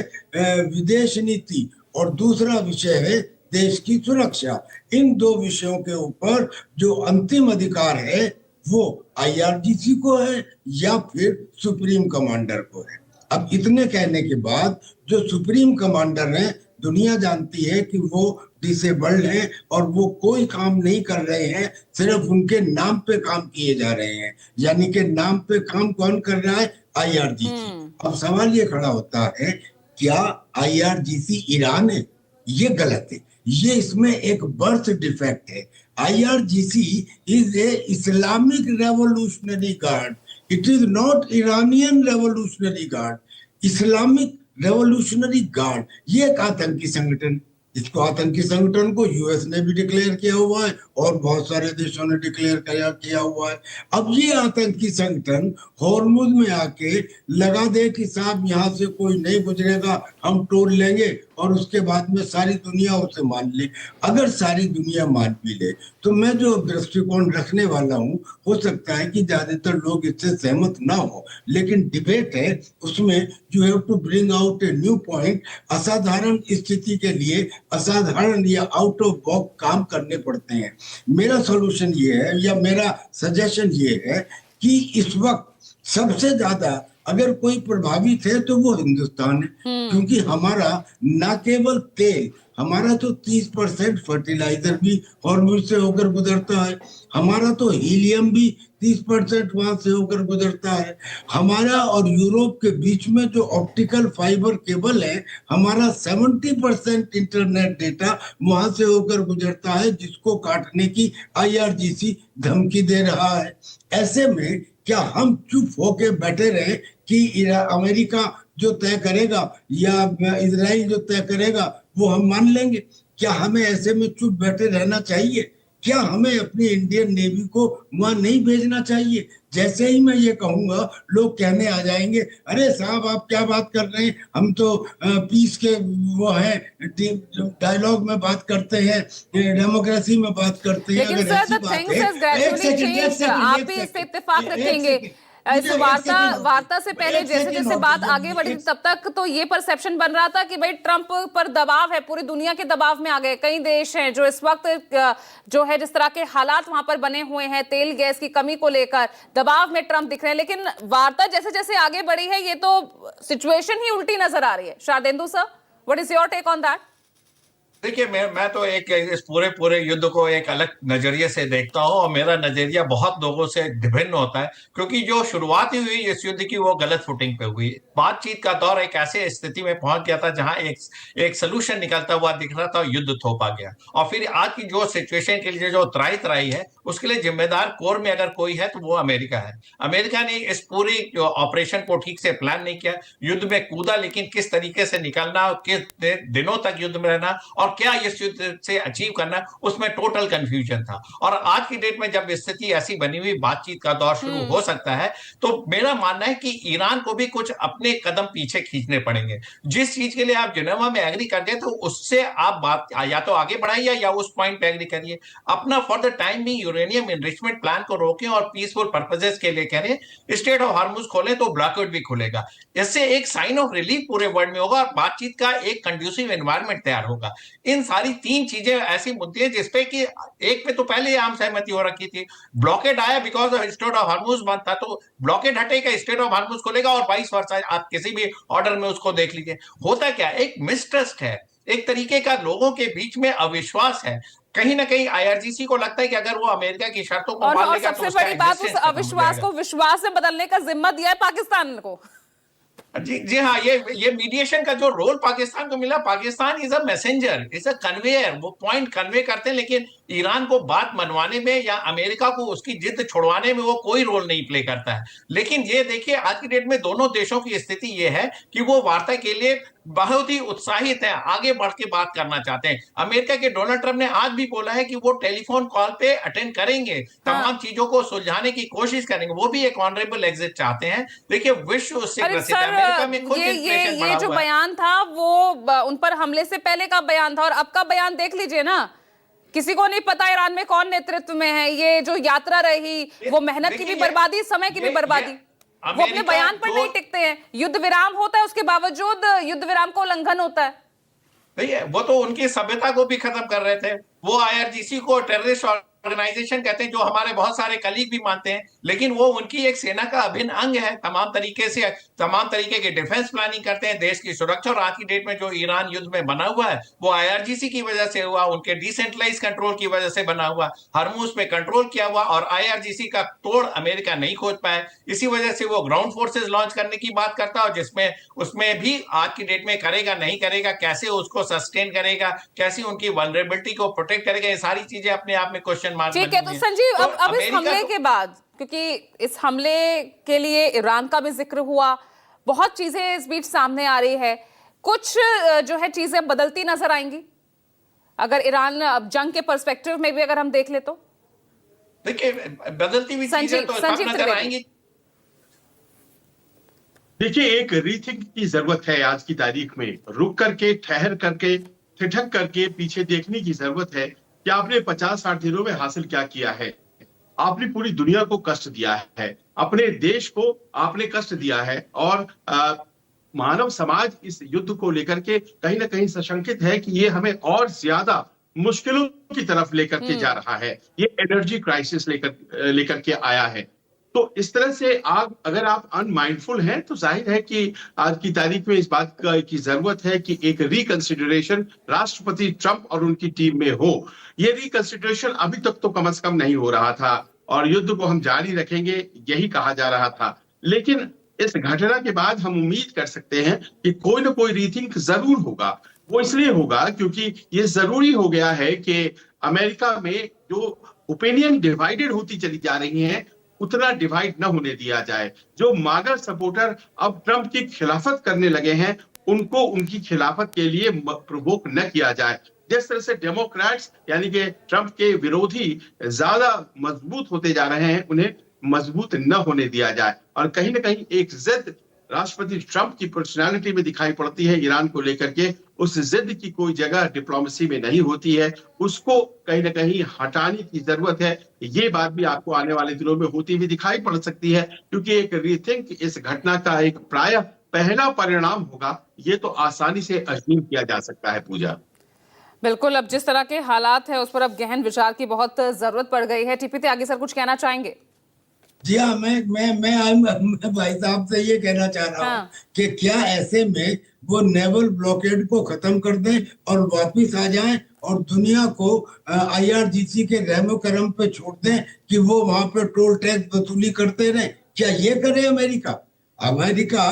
विदेश नीति, और दूसरा विषय है देश की सुरक्षा। इन 2 विषयों के ऊपर जो अंतिम अधिकार है वो IRGC को है या फिर सुप्रीम कमांडर को है। अब इतने कहने के बाद जो सुप्रीम कमांडर है, दुनिया जानती है कि वो डिसेबल्ड हैं और वो कोई काम नहीं कर रहे हैं, सिर्फ उनके नाम पे काम किए जा रहे हैं। यानी कि नाम पे काम कौन कर रहा है? IRGC। अब सवाल ये खड़ा होता है, क्या IRGC ईरान है? ये गलत है, ये इसमें एक बर्थ डिफेक्ट है। IRGC is a Islamic revolutionary guard, it is not Iranian revolutionary guard. Islamic revolutionary guard ये एक आतंकी संगठन, इसको आतंकी संगठन को यूएस ने भी डिक्लेयर किया हुआ है और बहुत सारे देशों ने डिक्लेयर किया हुआ है। अब ये आतंकी संगठन हॉर्मुज में आके लगा दे कि साहब यहाँ से कोई नहीं गुजरेगा, हम टोल लेंगे, और उसके बाद में सारी दुनिया उसे मान ले। अगर सारी दुनिया मान भी ले तो मैं जो दृष्टिकोण रखने वाला हूँ, हो सकता है कि ज्यादातर लोग इससे सहमत ना हो, लेकिन डिबेट है, उसमें you have to bring out a new point. असाधारण स्थिति के लिए असाधारण या आउट ऑफ बॉक्स काम करने पड़ते हैं। मेरा सॉल्यूशन ये है, या मेरा सजेशन ये है कि इस वक्त सबसे ज्यादा अगर कोई प्रभावित है तो वो हिंदुस्तान है, क्योंकि हमारा ना केवल तेल, हमारा तो 30% फर्टिलाइजर भी हॉर्मुज से होकर गुजरता है, हमारा तो हीलियम भी 30% वहां से होकर गुजरता है, हमारा और यूरोप के बीच में जो ऑप्टिकल फाइबर केबल है, हमारा 70% इंटरनेट डेटा वहां से होकर गुजरता है, जिसको काटने की IRGC धमकी दे रहा है। ऐसे में क्या हम चुप होके बैठे रहे कि अमेरिका जो तय करेगा या इजराइल जो तय करेगा वो हम मान लेंगे? क्या हमें ऐसे में चुप बैठे रहना चाहिए? क्या हमें अपनी इंडियन नेवी को वहां नहीं भेजना चाहिए? जैसे ही मैं ये कहूंगा, लोग कहने आ जाएंगे, अरे साहब आप क्या बात कर रहे हैं, हम तो पीस के वो है, डायलॉग में बात करते हैं, डेमोक्रेसी में बात करते हैं। लेकिन sir the things has gradually changed, आप भी इस पे इत्तेफाक रखेंगे? इस वार्ता से पहले जैसे जैसे बात आगे बढ़ी तब तक तो ये परसेप्शन बन रहा था कि भाई ट्रंप पर दबाव है, पूरी दुनिया के दबाव में आ गए। कई देश हैं जो इस वक्त जो है जिस तरह के हालात वहां पर बने हुए हैं तेल गैस की कमी को लेकर, दबाव में ट्रंप दिख रहे हैं। लेकिन वार्ता जैसे जैसे आगे बढ़ी है ये तो सिचुएशन ही उल्टी नजर आ रही है। Shardendu sir, what is your take on that? देखिए, मैं तो एक इस पूरे युद्ध को एक अलग नजरिए से देखता हूं, और मेरा नजरिया बहुत लोगों से विभिन्न होता है, क्योंकि जो शुरुआत ही हुई इस युद्ध की वो गलत फुटिंग पे हुई। बातचीत का दौर एक ऐसे स्थिति में पहुंच गया था जहां एक सोल्यूशन निकलता हुआ दिख रहा था और युद्ध थोपा गया। और फिर आज की जो सिचुएशन के लिए जो त्राई है, उसके लिए जिम्मेदार कोर में अगर कोई है तो वो अमेरिका है। अमेरिका ने इस पूरी ऑपरेशन को ठीक से प्लान नहीं किया, युद्ध में कूदा, लेकिन किस तरीके से निकलना, किस दिनों तक युद्ध में रहना और क्या इस युद्ध से अचीव करना, उसमें टोटल कंफ्यूजन था। और आज की डेट में जब स्थिति ऐसी बनी हुई, बातचीत का दौर शुरू हो सकता है, तो मेरा मानना है कि ईरान को भी कुछ अपने कदम पीछे खींचने पड़ेंगे। जिस चीज के लिए आप जिनेवा में एग्री कर गए, तो उससे आप बात या तो आगे बढ़ाइए या उस पॉइंट पे एग्री करिए। अपना फॉर द टाइम भी यूरेनियम एनरिचमेंट प्लान को रोकें और पीसफुल पर्पसेस के लिए करें। स्टेट ऑफ हार्मुज खोलें तो ब्लॉकेट भी खुलेगा। इससे एक साइन ऑफ रिलीफ पूरे वर्ल्ड में होगा और बातचीत का एक कंड्यूसिव एनवायरनमेंट तैयार होगा। इन सारी तीन चीजें ऐसी मुद्दे हैं जिसपे कि एक पे तो पहले ही आम सहमति हो रखी थी। ब्लॉकेड आया because of state of Hormuz बंद था, तो ब्लॉकेड हटेगा, स्टेट ऑफ हार्मुज खोलेगा, और 22 वर्ष आप किसी भी ऑर्डर में उसको देख लीजिए। होता क्या, एक मिसट्रस्ट है, एक तरीके का लोगों के बीच में अविश्वास है। कहीं ना कहीं IRGC को लगता है कि अगर वो अमेरिका की शर्तों को मान लेगा तो सबसे बड़ी बात, उस अविश्वास को विश्वास में बदलने का जिम्मा दिया है पाकिस्तान को। जी हाँ, ये मीडिएशन का जो रोल पाकिस्तान को मिला, Pakistan is a messenger, is a conveyor, वो पॉइंट कन्वे करते हैं, लेकिन ईरान को बात मनवाने में या अमेरिका को उसकी जिद छुड़वाने में वो कोई रोल नहीं प्ले करता है। लेकिन ये देखिए, आज की डेट में दोनों देशों की स्थिति ये है कि वो वार्ता के लिए बहुत ही उत्साहित है, आगे बढ़ के बात करना चाहते हैं। अमेरिका के डोनाल्ड ट्रंप ने आज भी बोला है कि वो टेलीफोन कॉल पे अटेंड करेंगे, तमाम चीजों को सुलझाने की कोशिश करेंगे, वो भी एक ऑनरेबल एग्जिट चाहते हैं। देखिए, विश्व उससे ग्रसित है। अमेरिका में खुद ये जो बयान था वो उन पर हमले से पहले का बयान था, और अब का बयान देख लीजिए ना, किसी को नहीं पता ईरान में कौन नेतृत्व में है। ये जो यात्रा रही, वो मेहनत की भी बर्बादी, समय की भी बर्बादी, वो अपने बयान पर नहीं टिकते हैं। युद्ध विराम होता है, उसके बावजूद युद्ध विराम का उल्लंघन होता है। नहीं, वो तो उनकी सभ्यता को भी खत्म कर रहे थे। वो IRGC को टेररिस्ट ऑर्गेनाइजेशन कहते हैं, जो हमारे बहुत सारे कलीग भी मानते हैं, लेकिन वो उनकी एक सेना का अभिन्न अंग है। तमाम तरीके से तमाम तरीके की डिफेंस प्लानिंग करते हैं, देश की सुरक्षा। और आज की डेट में जो ईरान युद्ध में बना हुआ है वो आईआरजीसी की वजह से हुआ, उनके डिसेंट्रलाइज कंट्रोल की वजह से बना हुआ, हरमुज पे कंट्रोल किया हुआ, और आईआरजीसी का तोड़ अमेरिका नहीं खोज पाया। इसी वजह से वो ग्राउंड फोर्सेज लॉन्च करने की बात करता है, और जिसमें उसमें भी आज की डेट में करेगा नहीं करेगा, कैसे उसको सस्टेन करेगा, कैसे उनकी वल्नरेबिलिटी को प्रोटेक्ट करेगा, ये सारी चीजें अपने आप में क्वेश्चन मार्क। ठीक है, तो संजीव अब इस हमले के बाद, क्योंकि इस हमले के लिए ईरान का भी जिक्र हुआ, बहुत चीजें इस बीच सामने आ रही है, कुछ जो है चीजें बदलती नजर आएंगी अगर ईरान जंग के पर्सपेक्टिव में भी अगर हम देख ले तो? देखिए, बदलती हुई चीजें तो सब नजर आएंगी। देखिए, एक रीथिंक की जरूरत है आज की तारीख में। रुक करके, ठहर करके, ठिठक करके पीछे देखने की जरूरत है कि आपने 50-60 दिनों में हासिल क्या किया है। आपने पूरी दुनिया को कष्ट दिया है, अपने देश को आपने कष्ट दिया है, और मानव समाज इस युद्ध को लेकर के कहीं ना कहीं सशंकित है कि ये हमें और ज्यादा मुश्किलों की तरफ लेकर के जा रहा है। ये एनर्जी क्राइसिस लेकर के आया है। तो इस तरह से आप अगर आप अनमाइंडफुल हैं तो जाहिर है कि आज की तारीख में इस बात की जरूरत है कि एक रिकंसिडरेशन राष्ट्रपति ट्रंप और उनकी टीम में हो। ये रिकंसिडरेशन अभी तक तो कम से कम नहीं हो रहा था, और युद्ध को हम जारी रखेंगे यही कहा जा रहा था। लेकिन इस घटना के बाद हम उम्मीद कर सकते हैं कि कोई ना कोई रीथिंक जरूर होगा। वो इसलिए होगा क्योंकि ये जरूरी हो गया है कि अमेरिका में जो ओपिनियन डिवाइडेड होती चली जा रही हैं उतना डिवाइड न होने दिया जाए। जो मागा सपोर्टर अब ट्रंप की खिलाफत करने लगे हैं उनको उनकी खिलाफत के लिए प्रोवोक न किया जाए। जिस तरह से डेमोक्रेट्स यानी कि ट्रंप के विरोधी ज्यादा मजबूत होते जा रहे हैं, उन्हें मजबूत न होने दिया जाए। और कहीं ना कहीं एक जिद राष्ट्रपति ट्रंप की पर्सनालिटी में दिखाई पड़ती है ईरान को लेकर के। उस जिद की कोई जगह डिप्लोमेसी में नहीं होती है, उसको कहीं ना कहीं हटाने की जरूरत है। ये बात भी आपको आने वाले दिनों में होती हुई दिखाई पड़ सकती है, क्योंकि एक रीथिंक इस घटना का एक प्रायः पहला परिणाम होगा, ये तो आसानी से अज्यूम किया जा सकता है। पूजा, बिल्कुल, अब जिस तरह के हालात है उस पर अब गहन विचार की बहुत जरूरत पड़ गई है। टीपी त्यागी सर कुछ कहना चाहेंगे? जी हाँ, मैं भाई साहब से ये कहना चाह रहा हूँ कि क्या ऐसे में वो नेवल ब्लॉकेड को खत्म कर दें और वापिस आ जाएं और दुनिया को आईआरजीसी के रहमो करम पे छोड़ दें कि वो वहां पे टोल टैक्स वसूली करते रहे। क्या ये करे अमेरिका?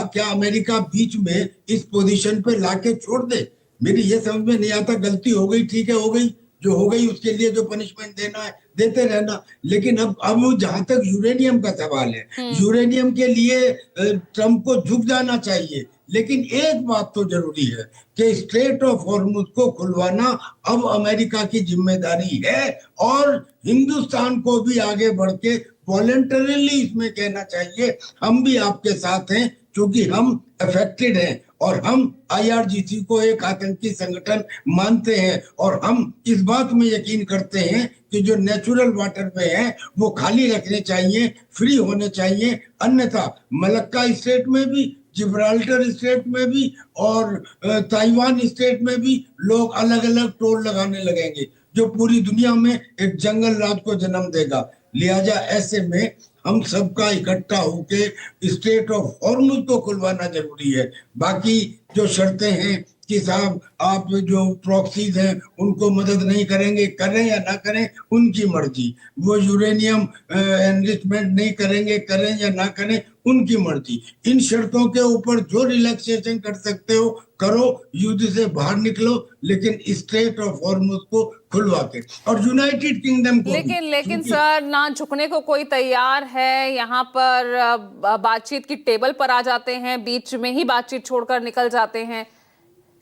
क्या अमेरिका बीच में इस पोजीशन पे लाके छोड़ दे? मेरी ये समझ में नहीं आता। गलती हो गई, ठीक है, हो गई, जो हो गई उसके लिए जो पनिशमेंट देना है देते रहना। लेकिन अब जहां तक यूरेनियम का सवाल है, यूरेनियम के लिए ट्रंप को झुक जाना चाहिए। लेकिन एक बात तो जरूरी है कि स्ट्रेट ऑफ हॉर्मुज को खुलवाना अब अमेरिका की जिम्मेदारी है, और हिंदुस्तान को भी आगे बढ़ के वॉलंटरीली इसमें कहना चाहिए हम भी आपके साथ हैं, क्योंकि हम अफेक्टेड हैं और हम आईआरजीसी को एक आतंकी संगठन मानते हैं, और हम इस बात में यकीन करते हैं कि जो नेचुरल वाटर वे हैं वो खाली रखने चाहिए, फ्री होने चाहिए। अन्यथा मलक्का स्टेट में भी, जिब्राल्टर स्टेट में भी और ताइवान स्टेट में भी लोग अलग अलग टोल लगाने लगेंगे, जो पूरी दुनिया में एक जंगल राज को जन्म देगा। लिहाजा ऐसे में हम सबका इकट्ठा होके स्टेट ऑफ हॉर्मुज को खुलवाना जरूरी है। बाकी जो शर्तें हैं कि साहब आप जो प्रॉक्सीज हैं उनको मदद नहीं करेंगे, करें या ना करें उनकी मर्जी। वो यूरेनियम एनरिचमेंट नहीं करेंगे, करें या ना करें उनकी मर्जी। इन शर्तों के ऊपर जो रिलैक्सेशन कर सकते हो करो, युद्ध से बाहर निकलो, लेकिन स्टेट ऑफ हॉर्मुज को खुलवा के, और यूनाइटेड किंगडम को लेकिन सर ना झुकने को कोई तैयार है। यहाँ पर बातचीत की टेबल पर आ जाते हैं, बीच में ही बातचीत छोड़कर निकल जाते हैं।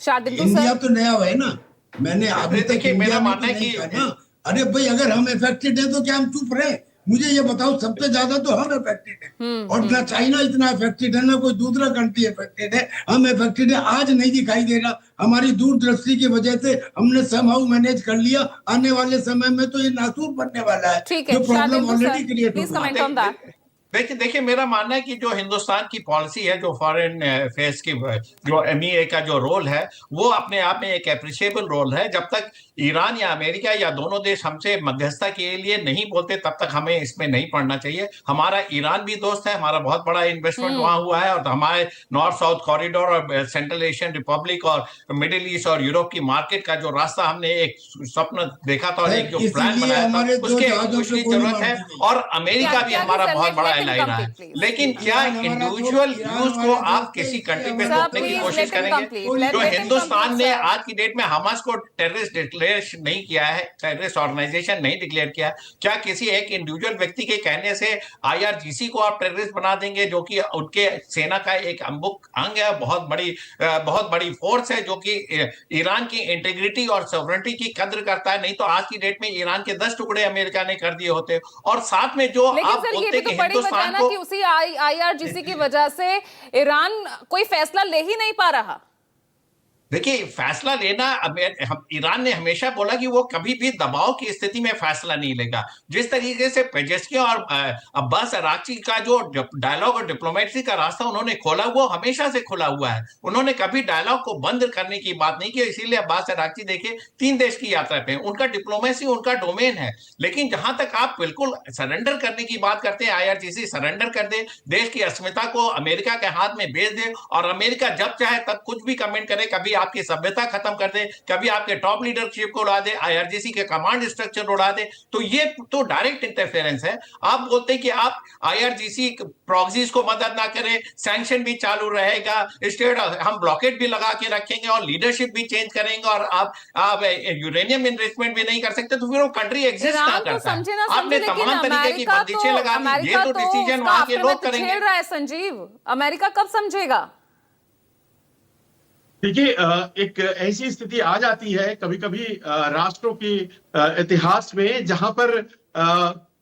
इंडिया तो नया है ना, मैंने अभी तक मेरा मानना है कि अरे भाई अगर हम इफेक्टेड है तो क्या हम चुप रहे? मुझे ये बताओ, सबसे ज्यादा तो हम इफेक्टेड है, और ना चाइना इतना इफेक्टेड है, ना कोई दूसरा कंट्री इफेक्टेड है। हम इफेक्टेड है, आज नहीं दिखाई दे रहा। हमारी दूरदृष्टि की वजह से हमने समहाउ मैनेज कर लिया। आने वाले समय में तो ये नासूर बनने वाला है, जो प्रॉब्लम ऑलरेडी क्रिएट हो गई। देखिए मेरा मानना है कि जो हिंदुस्तान की पॉलिसी है, जो फॉरेन अफेयर्स की जो एमईए का जो रोल है, वो अपने आप में एक अप्रिशिएबल रोल है। जब तक ईरान या अमेरिका या दोनों देश हमसे मध्यस्थता के लिए नहीं बोलते, तब तक हमें इसमें नहीं पड़ना चाहिए। हमारा ईरान भी दोस्त है, हमारा बहुत बड़ा इन्वेस्टमेंट वहां हुआ है, और हमारे नॉर्थ साउथ कॉरिडोर और सेंट्रल एशियन रिपब्लिक और मिडिल ईस्ट और यूरोप की मार्केट का जो रास्ता हमने एक स्वप्न देखा था और एक जो प्लान इसीलिए बनाया था, हमारे दो उसके जहाजों उसकी पे गोली जरूरत मार है। दी गई। और अमेरिका भी हमारा बहुत बड़ा एलाई रहा है, लेकिन क्या इंडिविजुअल व्यूज को आप किसी कंट्री पे थोपने की कोशिश करेंगे? जो हिंदुस्तान ने आज की डेट में हमास को टेररिस्ट डिक्लेयर नहीं किया है, टेररिस्ट ऑर्गेनाइजेशन नहीं डिक्लेयर किया, क्या किसी एक इंडिविजुअल व्यक्ति के कहने से आईआरजीसी को आप टेररिस्ट बना देंगे, जो कि उनके सेना का एक अंग है, बहुत बड़ी फोर्स है, जो कि ईरान की इंटीग्रिटी और सॉवरेनिटी की कद्र करता है? नहीं तो आज की डेट में ईरान के 10 टुकड़े अमेरिका ने कर दिए होते। और साथ में जो लेकिन आप सर ये बोलते भी तो कि बड़ी वजह हिंदुस्तान ना को कि उसी आईआरजीसी की वजह से ईरान कोई फैसला ले ही नहीं पा रहा। देखिए, फैसला लेना, ईरान ने हमेशा बोला कि वो कभी भी दबाव की स्थिति में फैसला नहीं लेगा। जिस तरीके से पेजेस्कियां और अब्बास अराक्ची का जो डायलॉग और डिप्लोमेसी का रास्ता उन्होंने खोला, वो हमेशा से खुला हुआ है। उन्होंने कभी डायलॉग को बंद करने की बात नहीं की। इसीलिए अब्बास अराक्ची देखिए 3 देश की यात्रा पे, उनका डिप्लोमेसी उनका डोमेन है। लेकिन जहां तक आप बिल्कुल सरेंडर करने की बात करते हैं, आईआरजीसी सरेंडर कर दे, देश की अस्मिता को अमेरिका के हाथ में बेच दे, और अमेरिका जब चाहे तब कुछ भी कमेंट करे, कभी आपकी सभ्यता खत्म कर दे, कभी आपके टॉप लीडरशिप को उड़ा दे, आईआरजीसी के कमांड स्ट्रक्चर उड़ा दे, तो ये तो डायरेक्ट इंटरफेरेंस है। आप बोलते हैं कि आप आईआरजीसी प्रॉक्सीज को मदद ना करें, सैंक्शन भी चालू रहेगा, स्टेट हम ब्लॉकेट भी लगा के रखेंगे और लीडरशिप भी चेंज करेंगे, और आप यूरेनियम इन्वेस्टमेंट भी नहीं कर सकते, तो फिर वो कंट्री एग्जिस्ट ना करता है। आपने तमाम तरीके की बंदिशें लगा दी, ये तो डिसीजन वहां के लोग करेंगे। रहा है संजीव, अमेरिका कब समझेगा? देखिए, एक ऐसी स्थिति आ जाती है कभी कभी राष्ट्रों के इतिहास में, जहां पर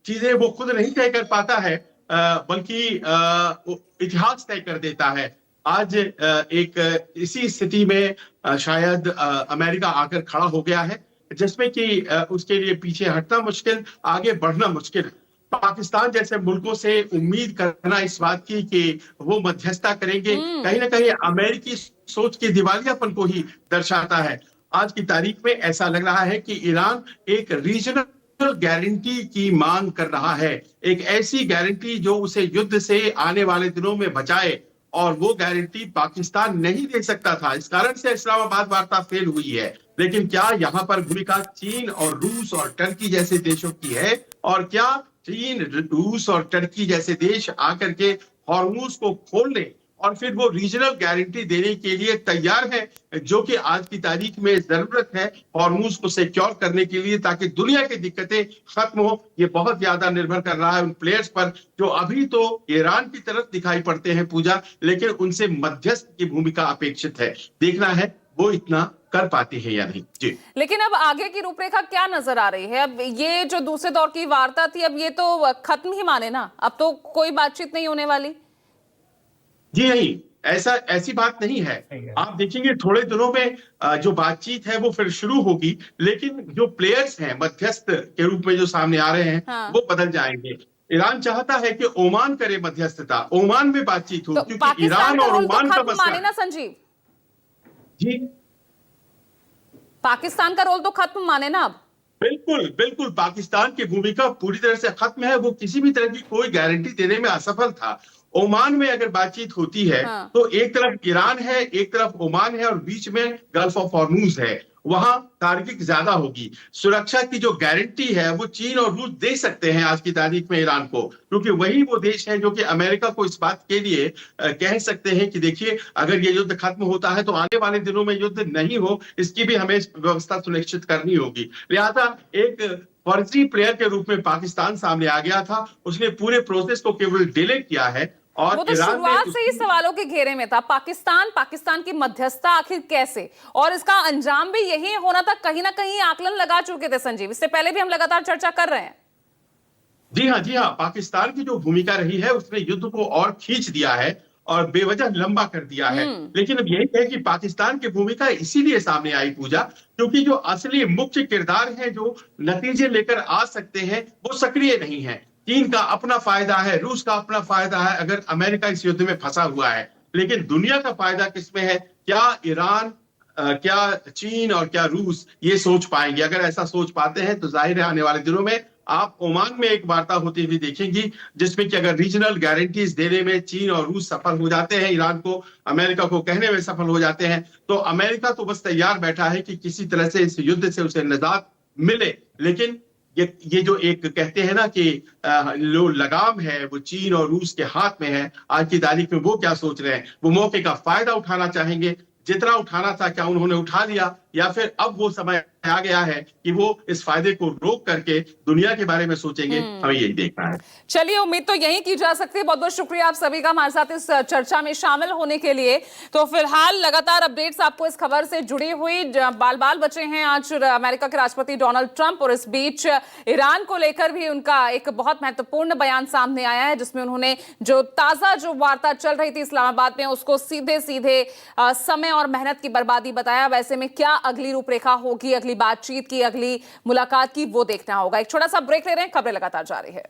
चीजें वो खुद नहीं तय कर पाता है, बल्कि इतिहास तय कर देता है। आज एक इसी स्थिति में शायद अमेरिका आकर खड़ा हो गया है, जिसमें कि उसके लिए पीछे हटना मुश्किल, आगे बढ़ना मुश्किल। पाकिस्तान जैसे मुल्कों से उम्मीद करना इस बात की कि वो मध्यस्थता करेंगे, कहीं ना कहीं अमेरिकी सोच के दिवालियापन को ही दर्शाता है। आज की तारीख में ऐसा लग रहा है कि ईरान एक रीजनल गारंटी की मांग कर रहा है, एक ऐसी गारंटी जो उसे युद्ध से आने वाले दिनों में बचाए, और वो गारंटी पाकिस्तान नहीं दे सकता था। इस कारण से इस्लामाबाद वार्ता फेल हुई है। लेकिन क्या यहाँ पर भूमिका चीन और रूस और टर्की जैसे देशों की है? और क्या चीन, रूस और टर्की जैसे देश आकर के हॉर्मुज को खोल लें और फिर वो रीजनल गारंटी देने के लिए तैयार है, जो कि आज की तारीख में जरूरत है हॉर्मुज को सिक्योर करने के लिए, ताकि दुनिया की दिक्कतें खत्म हो? ये बहुत ज्यादा निर्भर कर रहा है उन प्लेयर्स पर जो अभी तो ईरान की तरफ दिखाई पड़ते हैं पूजा, लेकिन उनसे मध्यस्थ की भूमिका अपेक्षित है। देखना है वो इतना कर पाती है या नहीं। जी, लेकिन अब आगे की रूपरेखा क्या नजर आ रही है? अब ये जो दूसरे दौर की वार्ता थी, अब ये तो खत्म ही माने ना, अब तो कोई बातचीत नहीं होने वाली। जी नहीं, ऐसी बात नहीं है। आप देखेंगे थोड़े दिनों में जो बातचीत है वो फिर शुरू होगी, लेकिन जो प्लेयर्स हैं मध्यस्थ के रूप में जो सामने आ रहे हैं, हाँ। वो बदल जाएंगे। ईरान चाहता है कि ओमान करे मध्यस्थता, ओमान में बातचीत हो, तो क्योंकि ईरान और ओमान का मसला माने ना संजीव, जी पाकिस्तान का रोल तो खत्म माने ना अब। बिल्कुल बिल्कुल, पाकिस्तान की भूमिका पूरी तरह से खत्म है। वो किसी भी तरह की कोई गारंटी देने में असफल था। ओमान में अगर बातचीत होती है, हाँ। तो एक तरफ ईरान है, एक तरफ ओमान है, और बीच में गल्फ ऑफ हॉर्मुज है। वहां तार्किक ज्यादा होगी। सुरक्षा की जो गारंटी है वो चीन और रूस दे सकते हैं आज की तारीख में ईरान को, क्योंकि वही वो देश है जो कि अमेरिका को इस बात के लिए कह सकते हैं कि देखिए, अगर ये युद्ध खत्म होता है तो आने वाले दिनों में युद्ध नहीं हो, इसकी भी हमें व्यवस्था सुनिश्चित करनी होगी। लिहाजा एक फर्जी प्लेयर के रूप में पाकिस्तान सामने आ गया था। उसने पूरे प्रोसेस को केवल डिले किया है, और वो तो शुरुआत से ही सवालों के घेरे में था। पाकिस्तान की मध्यस्थता आखिर कैसे, और इसका अंजाम भी यही होना था, कहीं ना कहीं आकलन लगा चुके थे संजीव, इससे पहले भी हम लगातार चर्चा कर रहे हैं। जी हाँ, पाकिस्तान की जो भूमिका रही है उसने युद्ध को और खींच दिया है और बेवजह लंबा कर दिया है। लेकिन अब यही है कि पाकिस्तान की भूमिका इसीलिए सामने आई पूजा, क्योंकि जो असली मुख्य किरदार हैं जो नतीजे लेकर आ सकते हैं, वो सक्रिय नहीं है। चीन का अपना फायदा है, रूस का अपना फायदा है अगर अमेरिका इस युद्ध में फंसा हुआ है। लेकिन दुनिया का फायदा किसमें है? क्या ईरान, क्या चीन और क्या रूस ये सोच पाएंगे? अगर ऐसा सोच पाते हैं तो जाहिर है आने वाले दिनों में आप ओमान में एक वार्ता होती हुई देखेंगी, जिसमें कि अगर रीजनल गारंटीज देने में चीन और रूस सफल हो जाते हैं, ईरान को, अमेरिका को कहने में सफल हो जाते हैं, तो अमेरिका तो बस तैयार बैठा है कि किसी तरह से इस युद्ध से उसे निजात मिले। लेकिन ये जो एक कहते हैं ना कि जो लगाम है वो चीन और रूस के हाथ में है, आज की तारीख में वो क्या सोच रहे हैं? वो मौके का फायदा उठाना चाहेंगे, जितना उठाना था क्या उन्होंने उठा लिया, या फिर अब वो समय आ गया है कि वो इस फायदे को रोक करके दुनिया के बारे में सोचेंगे? हमें यही देखना है। चलिए, उम्मीद तो यही की जा सकती है। बहुत बहुत शुक्रिया आप सभी का हमारे साथ इस चर्चा में शामिल होने के लिए। तो फिलहाल लगातार अपडेट्स आपको इस खबर से जुड़ी हुई बाल बाल बचे हैं आज अमेरिका के राष्ट्रपति डोनाल्ड ट्रंप, और इस बीच ईरान को लेकर भी उनका एक बहुत महत्वपूर्ण बयान सामने आया है, जिसमें उन्होंने जो ताजा जो वार्ता चल रही थी इस्लामाबाद में उसको सीधे सीधे समय और मेहनत की बर्बादी बताया। वैसे में क्या अगली रूपरेखा होगी, अगली बातचीत की, अगली मुलाकात की, वो देखना होगा। एक छोटा सा ब्रेक ले रहे हैं, खबरें लगातार जारी है।